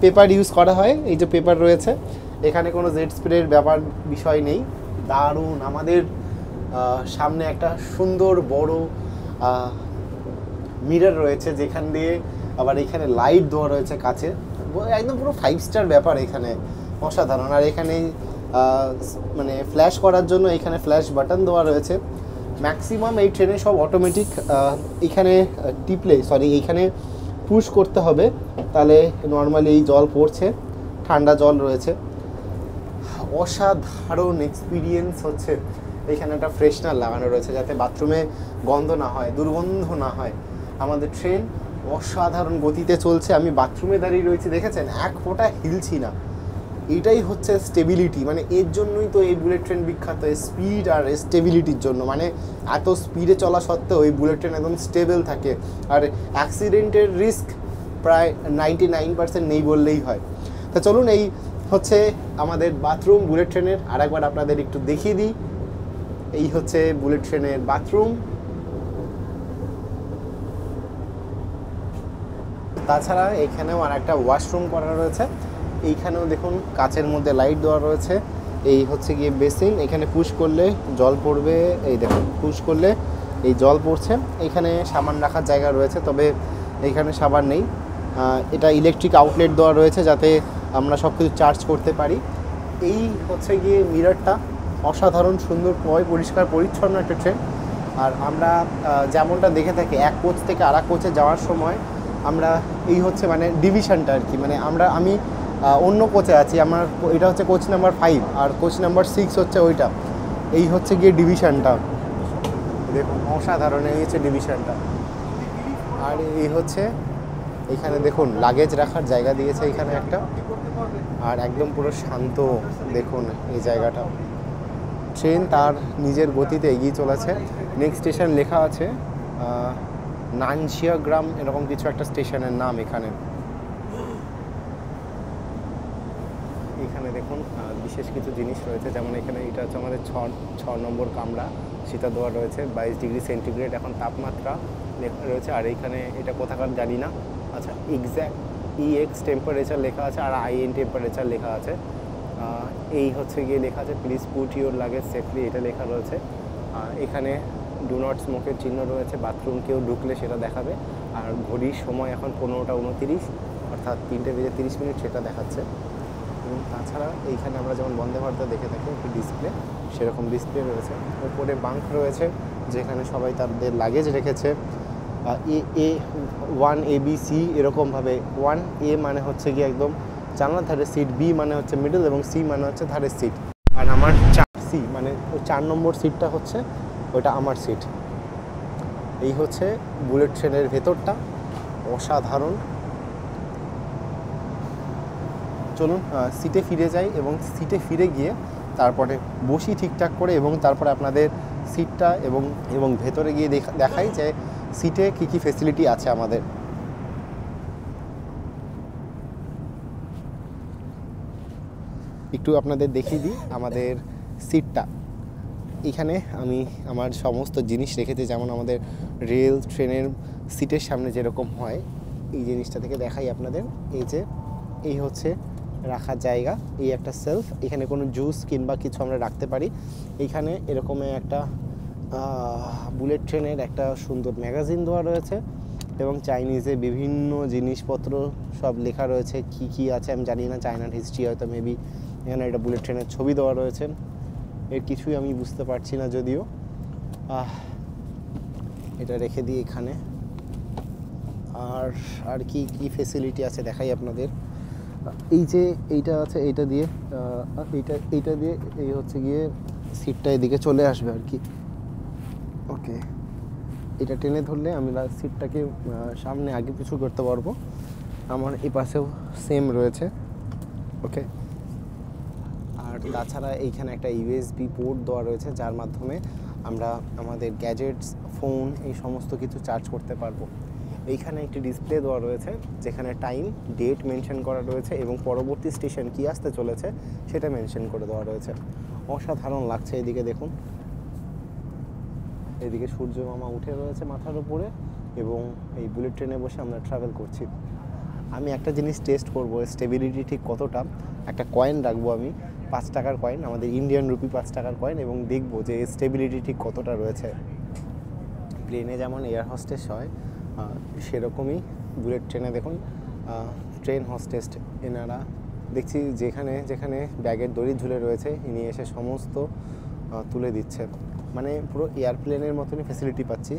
পেপার ইউজ করা হয়, এই যে পেপার রয়েছে, এখানে কোনো জেট স্প্রের বিষয় নেই। দারুণ, আমাদের সামনে একটা সুন্দর বড় মিরর রয়েছে যেখান দিয়ে আবার এখানে লাইট দেওয়া রয়েছে কাছে, একদম পুরো 5 স্টার ব্যাপার এখানে, অসাধারণ। আর এখানে মানে ফ্ল্যাশ করার জন্য এখানে ফ্ল্যাশ বাটন দেওয়া রয়েছে। ম্যাক্সিমাম এই ট্রেনে সব অটোমেটিক, এখানে এইখানে পুশ করতে হবে, তাহলে নর্মালি এই জল পড়ছে, ঠান্ডা জল রয়েছে, অসাধারণ এক্সপিরিয়েন্স হচ্ছে। এখানে একটা ফ্রেশনার লাগানো রয়েছে যাতে বাথরুমে গন্ধ না হয়, দুর্গন্ধ না হয়। আমাদের ট্রেন অসাধারণ গতিতে চলছে, আমি বাথরুমে দাঁড়িয়ে রয়েছি, দেখেছেন এক ফোঁটা হিলছি না। এটাই হচ্ছে স্টেবিলিটি, মানে এর জন্যই তো এই বুলেট ট্রেন বিখ্যাত, স্পিড আর স্টেবিলিটির জন্য। মানে এত স্পিডে চলা সত্ত্বেও এই বুলেট ট্রেন একদম স্টেবল থাকে, আর অ্যাক্সিডেন্টের রিস্ক প্রায় 99% নেই বললেই হয়। তো চলুন, এই হচ্ছে আমাদের বাথরুম বুলেট ট্রেনের, আর একবার আপনাদের একটু দেখিয়ে দিই। এই হচ্ছে বুলেট ট্রেনের বাথরুম। তাছাড়া এখানেও আর একটা ওয়াশরুম করা রয়েছে, এইখানেও দেখুন কাচের মধ্যে লাইট দেওয়া রয়েছে। এই হচ্ছে গিয়ে বেসিন, এখানে পুশ করলে জল পড়বে, এই দেখুন পুশ করলে এই জল পড়ছে। এখানে সাবান রাখার জায়গা রয়েছে, তবে এইখানে সাবান নেই। এটা ইলেকট্রিক আউটলেট দেওয়া রয়েছে যাতে আমরা সব কিছু চার্জ করতে পারি। এই হচ্ছে গিয়ে মিররটা, অসাধারণ সুন্দর, পরিষ্কার পরিচ্ছন্ন একটা ট্রেন। আর আমরা যেমনটা দেখে থাকি এক কোচ থেকে আর এক কোচে যাওয়ার সময় আমরা এই হচ্ছে মানে ডিভিশনটা আর কি, মানে আমি অন্য কোচে আছি, আমার এটা হচ্ছে কোচ নাম্বার 5 আর কোচ নাম্বার 6 হচ্ছে ওইটা। এই হচ্ছে গিয়ে ডিভিশনটা, দেখুন অসাধারণ, এই হচ্ছে ডিভিশনটা। আর এই হচ্ছে এখানে দেখুন লাগেজ রাখার জায়গা দিয়েছে এখানে একটা, আর একদম পুরো শান্ত, দেখুন এই জায়গাটা। ট্রেন তার নিজের গতিতে এগিয়ে চলেছে। নেক্সট স্টেশন লেখা আছে নানশিয়া গ্রাম, এরকম কিছু একটা স্টেশনের নাম এখানে। এখানে দেখুন বিশেষ কিছু জিনিস রয়েছে, যেমন এখানে এটা হচ্ছে আমাদের 6 নম্বর কামরা, সেটা দেওয়া রয়েছে 22 ডিগ্রি সেন্টিগ্রেড এখন তাপমাত্রা লেখা রয়েছে। আর এইখানে এটা কোথাকার জানি না, আচ্ছা এক্স্যাক্ট EX টেম্পারেচার লেখা আছে আর IN টেম্পারেচার লেখা আছে। এই হচ্ছে গিয়ে লেখা আছে please put your luggage safely, এটা লেখা রয়েছে। এখানে ডু নট স্মোকের চিহ্ন রয়েছে, বাথরুম কেউ ঢুকলে সেটা দেখাবে। আর ঘড়ির সময় এখন 15:29, অর্থাৎ 3:30 সেটা দেখাচ্ছে। এবং তাছাড়া এইখানে আমরা যেমন বন্দে ভারতে দেখে থাকি একটি ডিসপ্লে, সেরকম ডিসপ্লে রয়েছে। ওপরে বাঙ্ক রয়েছে যেখানে সবাই তাদের লাগেজ রেখেছে। A1 ABC এরকমভাবে, 1A মানে হচ্ছে গিয়ে একদম জানলার ধারে সিট, B মানে হচ্ছে মিডল এবং C মানে হচ্ছে ধারের সিট। আর আমার C মানে 4 নম্বর সিটটা হচ্ছে ওইটা আমার সিট। এই হচ্ছে বুলেট ট্রেনের ভেতরটা, অসাধারণ। চলুন সিটে ফিরে যাই এবং সিটে ফিরে গিয়ে তারপরে বসি ঠিকঠাক করে এবং তারপরে আপনাদের সিটটা এবং ভেতরে গিয়ে দেখাই যে সিটে কী কী ফেসিলিটি আছে আমাদের। একটু আপনাদের দেখিয়ে দিই আমাদের সিটটা। এখানে আমি আমার সমস্ত জিনিস রেখেছি, যেমন আমাদের রেল ট্রেনের সিটের সামনে যেরকম হয়, এই জিনিসটা থেকে দেখাই আপনাদের। এই হচ্ছে রাখার জায়গা, এই একটা সেলফ, এখানে কোনো জুস কিংবা কিছু আমরা রাখতে পারি। এইখানে এরকম একটা বুলেট ট্রেনের একটা সুন্দর ম্যাগাজিন দেওয়া রয়েছে এবং চাইনিজে বিভিন্ন জিনিসপত্র সব লেখা রয়েছে। কি কি আছে আমি জানি না, চায়নার হিস্ট্রি হয়তো মেবি। এখানে একটা বুলেট ট্রেনের ছবি দেওয়া রয়েছে, এর কিছুই আমি বুঝতে পারছি না যদিও। এটা রেখে দিই এখানে। আর কি কি ফেসিলিটি আছে দেখাই আপনাদের। এই যে এইটা আছে, এইটা দিয়ে এই হচ্ছে গিয়ে সিটটা এদিকে চলে আসবে আর কি। ওকে, এটা টেনে ধরলে আমি সিটটাকে সামনে আগে পিছু করতে পারবো। আমার এই পাশেও সেম রয়েছে। ওকে, আর তাছাড়া এইখানে একটা USB পোর্ট দেওয়া রয়েছে যার মাধ্যমে আমরা আমাদের গ্যাজেটস, ফোন এই সমস্ত কিছু চার্জ করতে পারবো। এইখানে একটি ডিসপ্লে দেওয়া রয়েছে যেখানে টাইম, ডেট মেনশন করা রয়েছে এবং পরবর্তী স্টেশন কী আসতে চলেছে সেটা মেনশন করে দেওয়া রয়েছে। অসাধারণ লাগছে। এদিকে দেখুন, এদিকে সূর্য মামা উঠে রয়েছে মাথার উপরে এবং এই বুলেট ট্রেনে বসে আমরা ট্রাভেল করছি। আমি একটা জিনিস টেস্ট করব, স্টেবিলিটি ঠিক কতটা। একটা কয়েন রাখবো আমি, 5 টাকার কয়েন, আমাদের ইন্ডিয়ান রুপি 5 টাকার কয়েন, এবং দেখবো যে স্টেবিলিটি ঠিক কতটা রয়েছে। প্লেনে যেমন এয়ার হোস্টেস হয় সেরকমই বুলেট ট্রেনে দেখুন ট্রেন হোস্টেস এনারা দেখছি যেখানে যেখানে ব্যাগের দড়ি ঝুলে রয়েছে ইনি এসে সমস্ত তুলে দিচ্ছে। মানে পুরো এয়ারপ্লেনের মতনই ফেসিলিটি পাচ্ছি।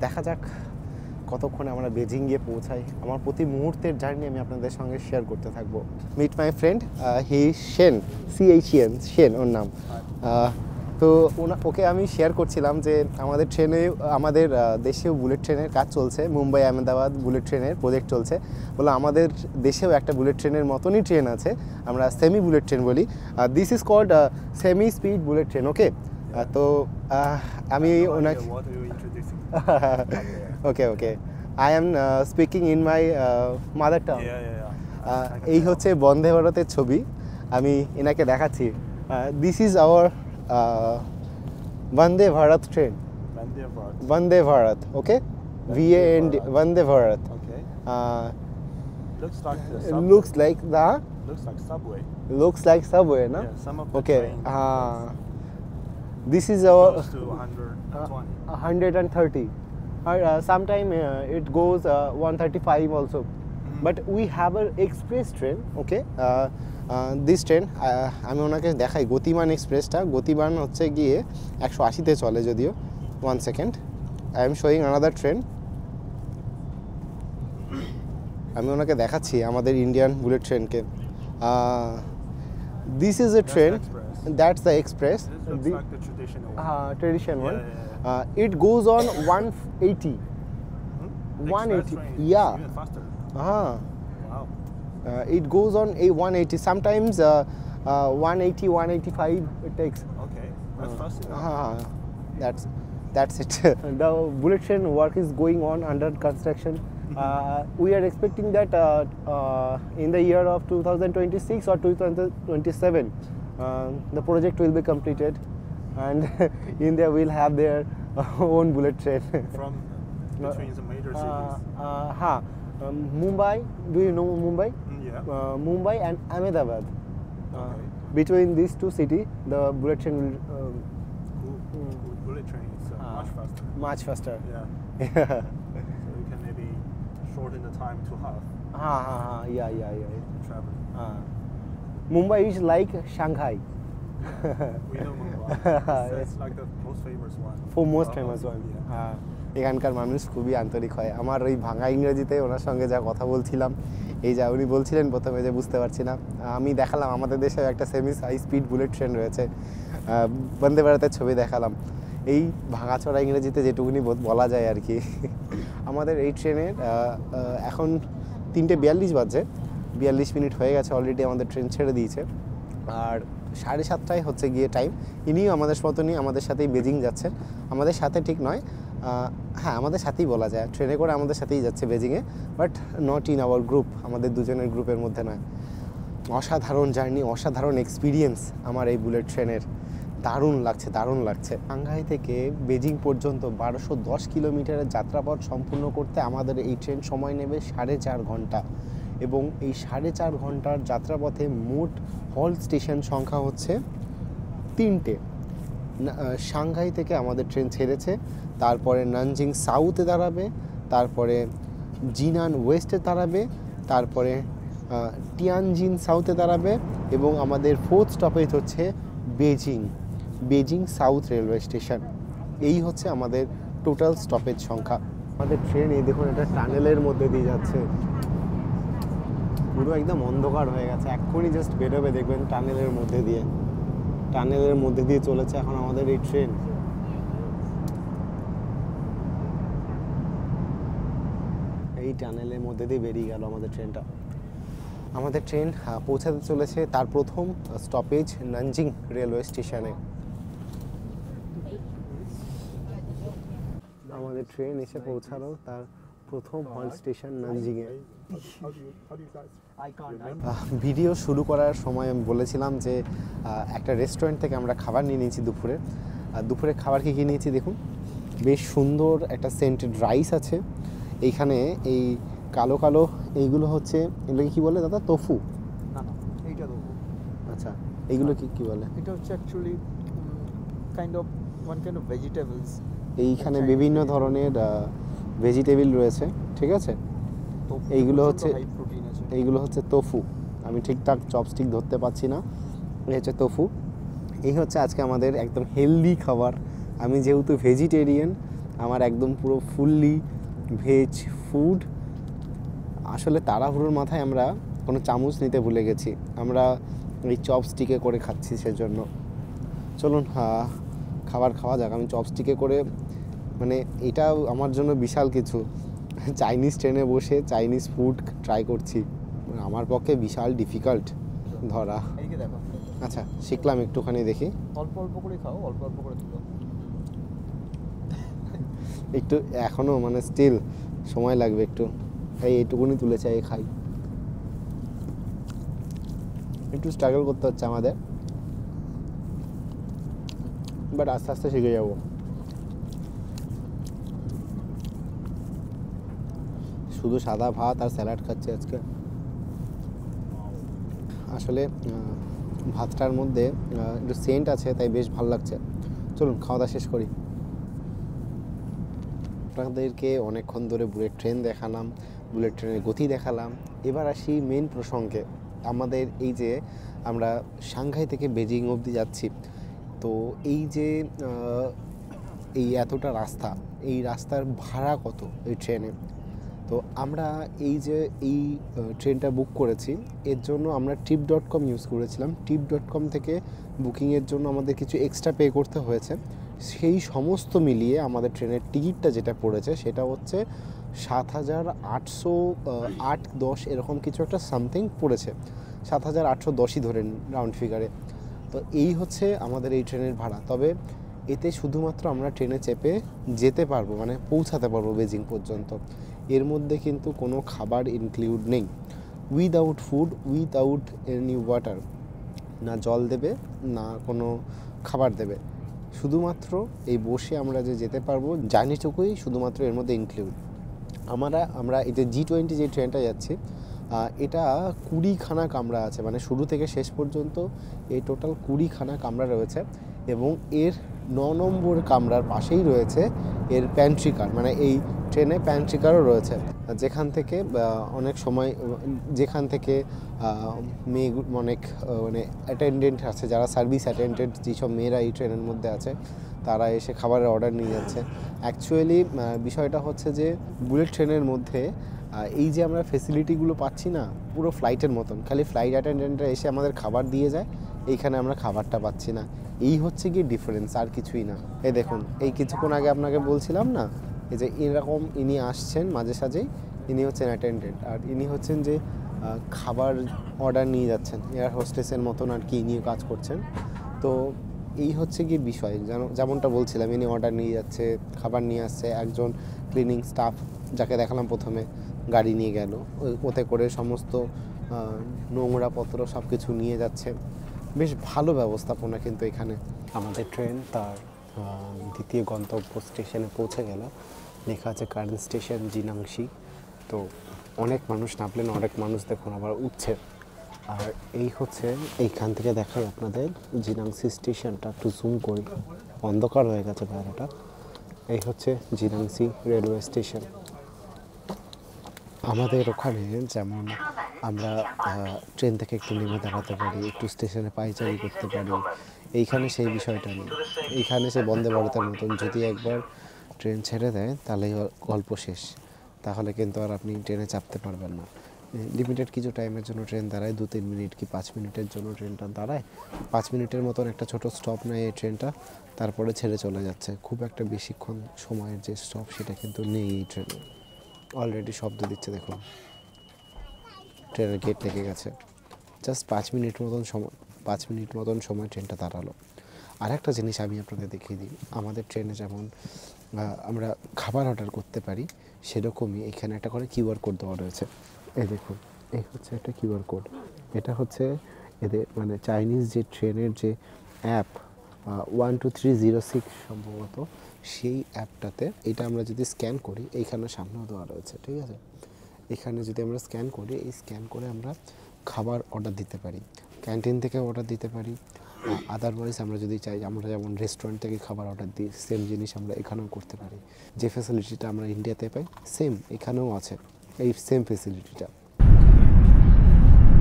দেখা যাক কতক্ষণে আমরা বেজিং গিয়ে পৌঁছাই। আমার প্রতি মুহূর্তের জার্নি আমি আপনাদের সঙ্গে শেয়ার করতে থাকবো। Meet my friend, he Shen, CHEN, Shen ওর নাম। তো ওকে আমি শেয়ার করছিলাম যে আমাদের ট্রেনে, আমাদের দেশেও বুলেট ট্রেনের কাজ চলছে, মুম্বাই আহমেদাবাদ বুলেট ট্রেনের প্রজেক্ট চলছে। বলে আমাদের দেশেও একটা বুলেট ট্রেনের মতনই ট্রেন আছে, আমরা সেমি বুলেট ট্রেন বলি। This is called semi speed bullet train. Okay, তো আমি ওনাকে okay I am speaking in my mother tongue. এই হচ্ছে বন্দে ভারতের ছবি, আমি এনাকে দেখাচ্ছি। This is our Vande Bharat train. Vande Bharat, okay? VAND, Vande Bharat. Okay. Looks like the subway. Looks like subway. Looks like subway, no? Yeah, some of the okay. trains. This is our Goes to 120. 130. Sometime it goes 135 also. But we have an express train, okay? This train আমি ওনাকে দেখাই, গতিমান এক্সপ্রেসটা। গতিমান হচ্ছে গিয়ে 180-তে চলে যদিও। 1 second, I am showing another train. আমি ওনাকে দেখাচ্ছি আমাদের ইন্ডিয়ান বুলেট ট্রেনকে। This is a train, that's the express, tradition one. It goes on 180. 180, yeah. It goes on a 180, sometimes 180, 185 it takes. Okay, that's fast enough. That's it. The bullet train work is going on under construction. We are expecting that in the year of 2026 or 2027 the project will be completed and India will have their own bullet train. From between the major cities. Mumbai, do you know Mumbai? Yeah. Mumbai and Ahmedabad. Okay. Between these two cities, the bullet train will Bullet train is much faster. much faster. Yeah. So you can maybe shorten the time to half Yeah. travel. Mumbai is like Shanghai. We know Mumbai. It's like the most famous one. For most famous one. Yeah. এখানকার মানুষ খুবই আন্তরিক হয়। আমার ওই ভাঙা ইংরেজিতে ওনার সঙ্গে যা কথা বলছিলাম, এই যা উনি বলছিলেন প্রথমে যে বুঝতে পারছি না, আমি দেখালাম আমাদের দেশে একটা semi high speed bullet train রয়েছে, বন্দে ভারতের ছবি দেখালাম। এই ভাঙাচোরা ইংরেজিতে যেটুকুনি বলা যায় আর কি। আমাদের এই ট্রেনের এখন 3:42 বাজছে, 42 মিনিট হয়ে গেছে অলরেডি, আমাদের ট্রেন ছেড়ে দিয়েছে। আর 7:30টায় হচ্ছে গিয়ে টাইম। ইনিও আমাদের মতনই আমাদের সাথেই বেজিং যাচ্ছেন। আমাদের সাথে ঠিক নয়, হ্যাঁ আমাদের সাথেই বলা যায়, ট্রেনে করে আমাদের সাথেই যাচ্ছে বেজিংয়ে, but not in our group, আমাদের দুজনের গ্রুপের মধ্যে নয়। অসাধারণ জার্নি, অসাধারণ এক্সপিরিয়েন্স আমার এই বুলেট ট্রেনের, দারুণ লাগছে। সাংহাই থেকে বেজিং পর্যন্ত 1210 কিলোমিটারের যাত্রাপথ সম্পূর্ণ করতে আমাদের এই ট্রেন সময় নেবে 4.5 ঘন্টা, এবং এই 4.5 ঘন্টার যাত্রাপথে মোট হল্ট স্টেশন সংখ্যা হচ্ছে 3টে। সাংহাই থেকে আমাদের ট্রেন ছেড়েছে, তারপরে নানজিং সাউথে দাঁড়াবে, তারপরে জিনান ওয়েস্টে দাঁড়াবে, তারপরে টিয়ানজিন সাউথে দাঁড়াবে, এবং আমাদের 4th স্টপেজ হচ্ছে বেজিং সাউথ রেলওয়ে স্টেশন। এই হচ্ছে আমাদের টোটাল স্টপেজ সংখ্যা। আমাদের ট্রেন এই দেখুন একটা টানেলের মধ্যে দিয়ে যাচ্ছে, পুরো একদম অন্ধকার হয়ে গেছে, এক্ষুনি জাস্ট বেরোবে দেখবেন টানেলের মধ্যে দিয়ে চলেছে এখন আমাদের এই ট্রেন। এই টানেলের মধ্যে দিয়ে বেরিয়ে গেল আমাদের ট্রেনটা। আমাদের ট্রেন পৌঁছাতে চলেছে তার প্রথম স্টপেজ নানজিং রেলওয়ে স্টেশনে। আমাদের ট্রেন এসে পৌঁছালো তার প্রথম হল্ট স্টেশন নানজিংয়ে। ভিডিও শুরু করার সময় আমি বলেছিলাম যে একটা রেস্টুরেন্ট থেকে আমরা খাবার নিয়ে নিয়েছি দুপুরে খাবার কী নিয়েছি দেখুন, বেশ সুন্দর একটা সেন্টেড রাইস আছে এইখানে। এই কালো এইগুলো হচ্ছে, এগুলোকে কী বলে দাদা? তোফু? না এইটা তোফু। আচ্ছা, এইগুলো কি বলে? এটা হচ্ছে অ্যাকচুয়ালি কাইন্ড অফ ভেজিটেবলস। এইখানে বিভিন্ন ধরনের ভেজিটেবল রয়েছে, ঠিক আছে। এইগুলো হচ্ছে তোফু। আমি ঠিকঠাক চপস্টিক ধরতে পারছি না, এই হচ্ছে তোফু। এই হচ্ছে আজকে আমাদের একদম হেলদি খাবার। আমি যেহেতু ভেজিটেরিয়ান, আমার একদম পুরো ফুললি ভেজ ফুড। আসলে তাড়াহুড়োর মাথায় আমরা কোনো চামচ নিতে ভুলে গেছি, আমরা এই চপস্টিকে করে খাচ্ছি, সেজন্য চলুন খাবার খাওয়া যাক। আমি চপস্টিকে করে, মানে এটা আমার জন্য বিশাল কিছু, চাইনিজ ট্রেনে বসে চাইনিজ ফুড ট্রাই করছি, আমার পক্ষে বিশাল ডিফিকাল্ট ধরা। আচ্ছা, শিখলাম একটুখানি, দেখি। অল্প করে খাও, অল্প করে তুলো। একটু এখনও মানে স্টিল সময় লাগবে একটু, এইটুকুনি তুলে চাই খাই। একটু স্ট্রাগল করতে হচ্ছে আমাদের, বাট আস্তে আস্তে শিখে যাব। শুধু সাদা ভাত আর স্যালাড খাচ্ছি আজকে। আসলে ভাতটার মধ্যে একটু সেন্ট আছে, তাই বেশ ভালো লাগছে। চলুন খাওয়া দাওয়া শেষ করি। আপনাদেরকে অনেকক্ষণ ধরে বুলেট ট্রেন দেখালাম, বুলেট ট্রেনের গতি দেখালাম। এবার আসি মেন প্রসঙ্গে। আমাদের এই যে আমরা সাংহাই থেকে বেজিং অবধি যাচ্ছি, তো এই যে এই এতটা রাস্তা, এই রাস্তার ভাড়া কত এই ট্রেনে? তো আমরা এই যে এই ট্রেনটা বুক করেছি, এর জন্য আমরা trip.com ইউজ করেছিলাম। trip.com থেকে বুকিংয়ের জন্য আমাদের কিছু এক্সট্রা পে করতে হয়েছে। সেই সমস্ত মিলিয়ে আমাদের ট্রেনের টিকিটটা যেটা পড়েছে সেটা হচ্ছে 7,810 এরকম কিছু একটা সামথিং পড়েছে, 7,810ই ধরেন রাউন্ড ফিগারে। তো এই হচ্ছে আমাদের এই ট্রেনের ভাড়া। তবে এতে শুধুমাত্র আমরা ট্রেনে চেপে যেতে পারবো, মানে পৌঁছাতে পারবো বেজিং পর্যন্ত। এর মধ্যে কিন্তু কোনো খাবার ইনক্লুড নেই, without food, without any water. না জল দেবে, না কোনো খাবার দেবে, শুধুমাত্র এই বসে আমরা যে যেতে পারবো জার্নিটুকুই শুধুমাত্র এর মধ্যে ইনক্লুড। আমরা এই যে G20 যে ট্রেনটা যাচ্ছি, এটা 20খানা কামরা আছে, মানে শুরু থেকে শেষ পর্যন্ত এই টোটাল 20খানা কামরা রয়েছে এবং এর 9 নম্বর কামরার পাশেই রয়েছে এর প্যান্ট্রি কার, মানে এই ট্রেনে প্যান্ট্রি কারও রয়েছে, যেখান থেকে অনেক সময় যেখান থেকে মেয়ে অনেক মানে অ্যাটেন্ডেন্ট আছে, যারা সার্ভিস অ্যাটেন্ডেন্ট যেসব মেয়েরা এই ট্রেনের মধ্যে আছে তারা এসে খাবারের অর্ডার নিয়ে যাচ্ছে। অ্যাকচুয়ালি বিষয়টা হচ্ছে যে বুলেট ট্রেনের মধ্যে এই যে আমরা ফেসিলিটিগুলো পাচ্ছি না, পুরো ফ্লাইটের মতন, খালি ফ্লাইট অ্যাটেন্ডেন্টরা এসে আমাদের খাবার দিয়ে যায়, এইখানে আমরা খাবারটা পাচ্ছি না। এই হচ্ছে কি ডিফারেন্স, আর কিছুই না। এই দেখুন, এই কিছুক্ষণ আগে আপনাকে বলছিলাম না, এই যে এরকম ইনি আসছেন মাঝে সাঝেই, ইনি হচ্ছেন অ্যাটেন্ডেন্ট, আর ইনি হচ্ছেন যে খাবার অর্ডার নিয়ে যাচ্ছেন, এয়ার হোস্টেসের মতন আর কি ইনিও কাজ করছেন। তো এই হচ্ছে কি বিষয়, যেমনটা বলছিলাম, ইনি অর্ডার নিয়ে যাচ্ছে, খাবার নিয়ে আসছে, একজন ক্লিনিং স্টাফ যাকে দেখালাম প্রথমে গাড়ি নিয়ে গেল, ওতে করে সমস্ত নোংরাপত্র সব কিছু নিয়ে যাচ্ছে। বেশ ভালো ব্যবস্থাপনা কিন্তু এখানে। আমাদের ট্রেন তার দ্বিতীয় গন্তব্য স্টেশনে পৌঁছে গেল, লেখা আছে কারেন্ট স্টেশন জিনাংশি। তো অনেক মানুষ নামলেন, অনেক মানুষ দেখুন আবার উঠছে। আর এই হচ্ছে, এইখান থেকে দেখাই আপনাদের জিনাংশি স্টেশনটা, একটু জুম করি, অন্ধকার হয়ে গেছে বাইরেটা। এই হচ্ছে জিনাংশি রেলওয়ে স্টেশন। আমাদের ওখানে যেমন আমরা ট্রেন থেকে একটু নেমে দাঁড়াতে পারি, একটু স্টেশনে পায়চারি করতে পারি, এইখানে সেই বিষয়টা নেই। এইখানে সে বন্দে ভারতের মতন যদি একবার ট্রেন ছেড়ে দেয় তাহলেই গল্প শেষ, তাহলে কিন্তু আর আপনি ট্রেনে চাপতে পারবেন না। লিমিটেড কিছু টাইমের জন্য ট্রেন দাঁড়ায়, 2-3 মিনিট কি 5 মিনিটের জন্য ট্রেনটা দাঁড়ায়, 5 মিনিটের মতন একটা ছোট স্টপ নেয় এই ট্রেনটা, তারপরে ছেড়ে চলে যাচ্ছে। খুব একটা বেশিক্ষণ সময়ের যে স্টপ সেটা কিন্তু নেই এই ট্রেনে। অলরেডি শব্দ দিচ্ছে দেখুন, ট্রেনের গেট লেগে গেছে। জাস্ট 5 মিনিট মতন সময় ট্রেনটা দাঁড়ালো। আর একটা জিনিস আমি আপনাদের দেখিয়ে দিই, আমাদের ট্রেনে যেমন আমরা খাবার অর্ডার করতে পারি, সেরকমই এখানে একটা করে কিউআর কোড দেওয়া রয়েছে। এই দেখুন, এই হচ্ছে একটা কিউআর কোড। এটা হচ্ছে এদের মানে চাইনিজ যে ট্রেনের যে অ্যাপ 12306 সম্ভবত, সেই অ্যাপটাতে এটা আমরা যদি স্ক্যান করি, এইখানে সামনেও দেওয়া রয়েছে, ঠিক আছে। এখানে যদি আমরা স্ক্যান করি, এই স্ক্যান করে আমরা খাবার অর্ডার দিতে পারি, ক্যান্টিন থেকে অর্ডার দিতে পারি। আদারওয়াইজ আমরা যদি চাই, আমরা যেমন রেস্টুরেন্ট থেকে খাবার অর্ডার দিই, সেম জিনিস আমরা এখানেও করতে পারি। যে ফ্যাসিলিটিটা আমরা ইন্ডিয়াতে পাই, সেম এখানেও আছে এই সেম ফ্যাসিলিটিটা।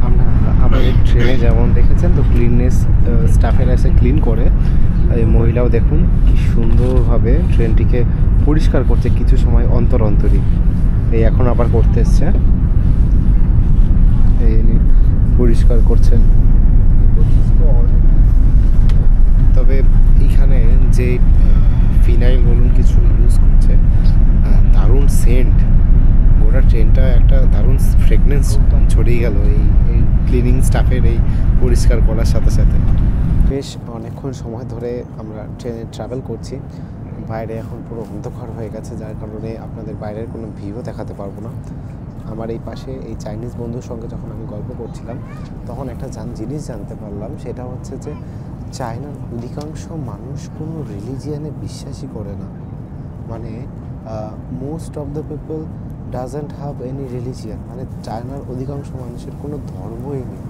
আমরা আমাদের ট্রেনে যেমন দেখেছেন তো, ক্লিননেস স্টাফেরা এসে ক্লিন করে, এই মহিলাও দেখুন কি সুন্দরভাবে ট্রেনটিকে পরিষ্কার করছে কিছু সময় অন্তর অন্তরই। এই এখন আবার করতে এসছে, এই পরিষ্কার করছেন। তবে এইখানে যে ফিনাইল বলুন কিছু ইউজ করছে, দারুণ সেন্ট, গোটা ট্রেনটা একটা দারুণ ফ্রেগনেন্স ছড়িয়ে গেল এই ক্লিনিং স্টাফের এই পরিষ্কার করার সাথে সাথে। বেশ অনেকক্ষণ সময় ধরে আমরা ট্রেনে ট্রাভেল করছি, বাইরে এখন পুরো অন্ধকার হয়ে গেছে, যার কারণে আপনাদের বাইরের কোনো ভিউও দেখাতে পারবো না। আমার এই পাশে এই চাইনিজ বন্ধুর সঙ্গে যখন আমি গল্প করছিলাম, তখন একটা জিনিস জানতে পারলাম, সেটা হচ্ছে যে চায়নার অধিকাংশ মানুষ কোনো রিলিজিয়ানে বিশ্বাসই করে না। মানে most of the people doesn't have any religion, মানে চায়নার অধিকাংশ মানুষের কোনো ধর্মই নেই।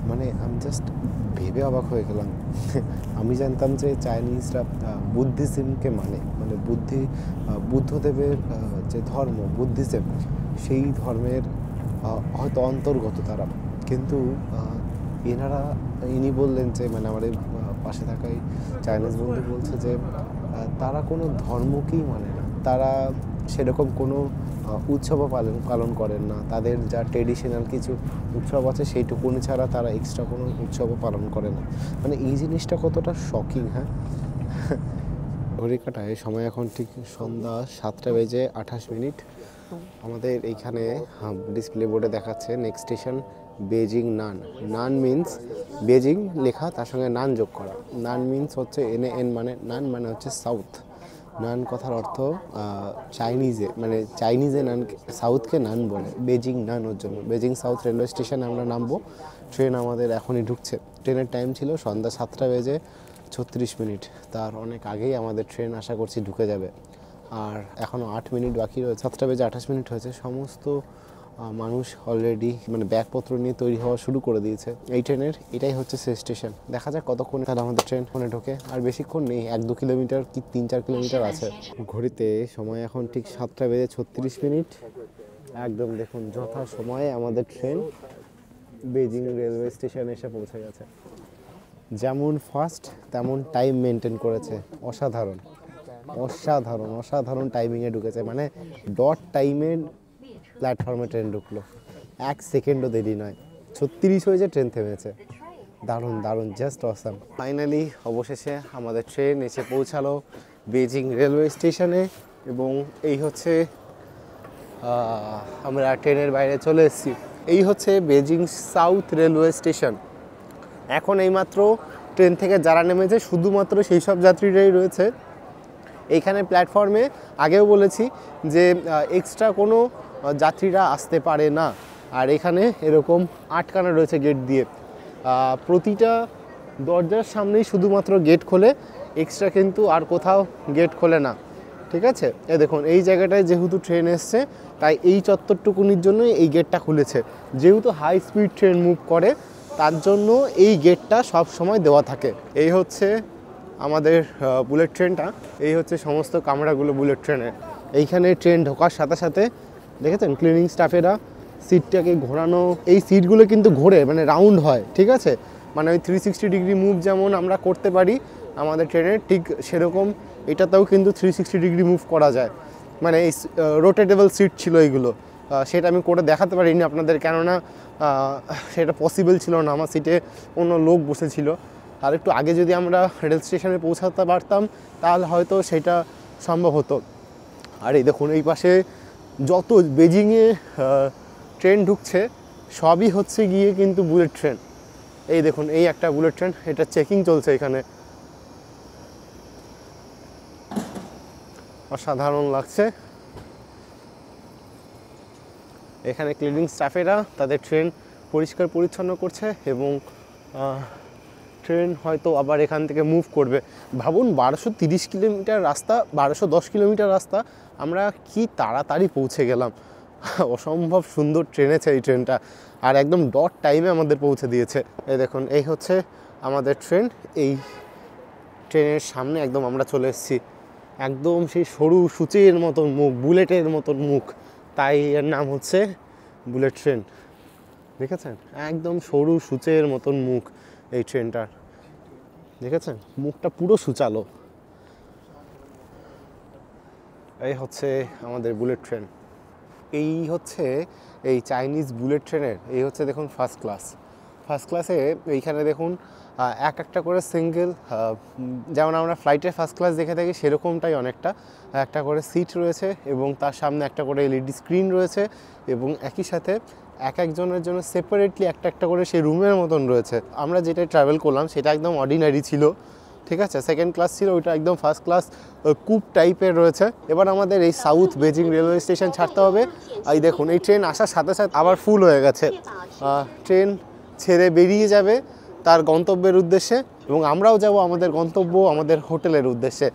মানে আমি জাস্ট ভেবে অবাক হয়ে গেলাম। আমি জানতাম যে চাইনিজরা বুদ্ধিজমকে মানে বুদ্ধদেবের যে ধর্ম বুদ্ধিজম, সেই ধর্মের হয়তো অন্তর্গত তারা, কিন্তু ইনি বললেন যে, মানে আমার এই পাশে থাকাই চাইনিজ বন্ধু বলছে যে তারা কোনো ধর্মকেই মানে না, তারা সেরকম কোনো উৎসবও পালন করেন না, তাদের যা ট্রেডিশনাল কিছু উৎসব আছে সেইটুকুনি ছাড়া তারা এক্সট্রা কোনো উৎসবও পালন করে না। মানে এই জিনিসটা কতটা শকিং। হ্যাঁ, ঘড়ি কাটায় সময় এখন ঠিক সন্ধ্যা 7:28। আমাদের এইখানে ডিসপ্লে বোর্ডে দেখাচ্ছে নেক্সট স্টেশন বেজিং নান। নান মিন্স বেজিং লেখা, তার সঙ্গে নান যোগ করা। নান মিন্স হচ্ছে NAN, মানে নান মানে হচ্ছে সাউথ। নান কথার অর্থ চাইনিজে নান, সাউথকে নান বলে, বেজিং নান ওর জন্য। বেজিং সাউথ রেলওয়ে স্টেশনে আমরা নামবো। ট্রেন আমাদের এখনই ঢুকছে। ট্রেনের টাইম ছিল সন্ধ্যা 7:36। তার অনেক আগেই আমাদের ট্রেন আশা করছি ঢুকে যাবে। আর এখনও 8 মিনিট বাকি রয়েছে, 7:28 হয়েছে। সমস্ত মানুষ অলরেডি মানে ব্যাগপত্র নিয়ে তৈরি হওয়া শুরু করে দিয়েছে। এই ট্রেনের এটাই হচ্ছে শেষ স্টেশন। দেখা যাক কতক্ষণ তাহলে আমাদের ট্রেন ফোনে ঢোকে। আর বেশিক্ষণ নেই, 1-2 কিলোমিটার কি 3-4 কিলোমিটার আছে। ঘড়িতে সময় এখন ঠিক 7:36। একদম দেখুন যথা সময়ে আমাদের ট্রেন বেজিং রেলওয়ে স্টেশনে এসে পৌঁছে গেছে। যেমন ফাস্ট তেমন টাইম মেনটেন করেছে, অসাধারণ অসাধারণ অসাধারণ টাইমিংয়ে ঢুকেছে, মানে ডট টাইমের প্ল্যাটফর্মে ট্রেন ঢুকলো, 1 সেকেন্ডও দেরি নয়। 36 হয়েছে ট্রেন থেমেছে, দারুণ দারুণ, জাস্ট অসাম। ফাইনালি অবশেষে আমাদের ট্রেন এসে পৌঁছালো বেজিং রেলওয়ে স্টেশনে এবং এই হচ্ছে আমরা ট্রেনের বাইরে চলে এসেছি। এই হচ্ছে বেজিং সাউথ রেলওয়ে স্টেশন। এখন এইমাত্র ট্রেন থেকে যারা নেমেছে শুধুমাত্র সেই সব যাত্রীরাই রয়েছে এইখানে প্ল্যাটফর্মে। আগেও বলেছি যে এক্সট্রা কোনো যাত্রীরা আসতে পারে না, আর এখানে এরকম আটকানো রয়েছে গেট দিয়ে। প্রতিটা দরজার সামনেই শুধুমাত্র গেট খোলে, এক্সট্রা কিন্তু আর কোথাও গেট খোলে না, ঠিক আছে। এ দেখুন এই জায়গাটায় যেহেতু ট্রেন এসছে তাই এই চত্বরটুকুনির জন্য এই গেটটা খুলেছে। যেহেতু হাই স্পিড ট্রেন মুভ করে তার জন্য এই গেটটা সব সময় দেওয়া থাকে। এই হচ্ছে আমাদের বুলেট ট্রেনটা, এই হচ্ছে সমস্ত কামরাগুলো বুলেট ট্রেনের। এইখানে ট্রেন ঢোকার সাথে সাথে দেখেছেন ক্লিনিং স্টাফেরা সিটটাকে ঘোরানো, এই সিটগুলো কিন্তু ঘোরে মানে রাউন্ড হয়, ঠিক আছে। মানে ওই 360 ডিগ্রি মুভ যেমন আমরা করতে পারি আমাদের ট্রেনের, ঠিক সেরকম এটাতেও কিন্তু 360 ডিগ্রি মুভ করা যায়। মানে এই রোটেটেবল সিট ছিল এইগুলো, সেটা আমি করে দেখাতে পারিনি আপনাদের, কেননা সেটা পসিবল ছিল না, আমার সিটে অন্য লোক বসেছিল। আর একটু আগে যদি আমরা রেল স্টেশনে পৌঁছাতে পারতাম তাহলে হয়তো সেটা সম্ভব হতো। আর এই দেখুন এই পাশে যত বেজিংয়ে ট্রেন ঢুকছে সবই হচ্ছে গিয়ে কিন্তু বুলেট ট্রেন। এই দেখুন এই একটা বুলেট ট্রেন, এটা চেকিং চলছে এখানে, অসাধারণ লাগছে। এখানে ক্লিনিং স্টাফেরা তাদের ট্রেন পরিষ্কার পরিচ্ছন্ন করছে এবং ট্রেন হয়তো আবার এখান থেকে মুভ করবে। ভাবুন 1230 কিলোমিটার রাস্তা, 1210 কিলোমিটার রাস্তা, আমরা কি তাড়াতাড়ি পৌঁছে গেলাম। অসম্ভব সুন্দর ট্রেনেছে এই ট্রেনটা, আর একদম ডট টাইমে আমাদের পৌঁছে দিয়েছে। এই দেখুন এই হচ্ছে আমাদের ট্রেন, এই ট্রেনের সামনে একদম আমরা চলে এসেছি। একদম সেই সরু সূচের মতন মুখ, বুলেটের মতন মুখ, তাই এর নাম হচ্ছে বুলেট ট্রেন। দেখেছেন একদম সরু সূচের মতন মুখ এই ট্রেনটার, দেখেছেন মুখটা পুরো সুচালো। এই হচ্ছে আমাদের বুলেট ট্রেন। এই হচ্ছে এই চাইনিজ বুলেট ট্রেনের এই হচ্ছে দেখুন ফার্স্ট ক্লাস। ফার্স্ট ক্লাসে এইখানে দেখুন একটা করে সিঙ্গেল, যেমন আমরা ফ্লাইটের ফার্স্ট ক্লাস দেখে থাকি সেরকমটাই অনেকটা, একটা করে সিট রয়েছে এবং তার সামনে একটা করে এলইডি স্ক্রিন রয়েছে এবং একই সাথে একজনের জন্য সেপারেটলি একটা করে সেই রুমের মতন রয়েছে। আমরা যেটা ট্রাভেল করলাম সেটা একদম অর্ডিনারি ছিল, ঠিক আছে। সেকেন্ড ক্লাস ছিল, ওইটা একদম ফার্স্ট ক্লাস কুপ টাইপের রয়েছে। এবার আমাদের এই সাউথ বেজিং রেলওয়ে স্টেশন ছাড়তে হবে। এই দেখুন এই ট্রেন আসার সাথে সাথে আবার ফুল হয়ে গেছে, ট্রেন ছেড়ে বেরিয়ে যাবে তার গন্তব্যের উদ্দেশ্যে এবং আমরাও যাব আমাদের গন্তব্য, আমাদের হোটেলের উদ্দেশ্যে।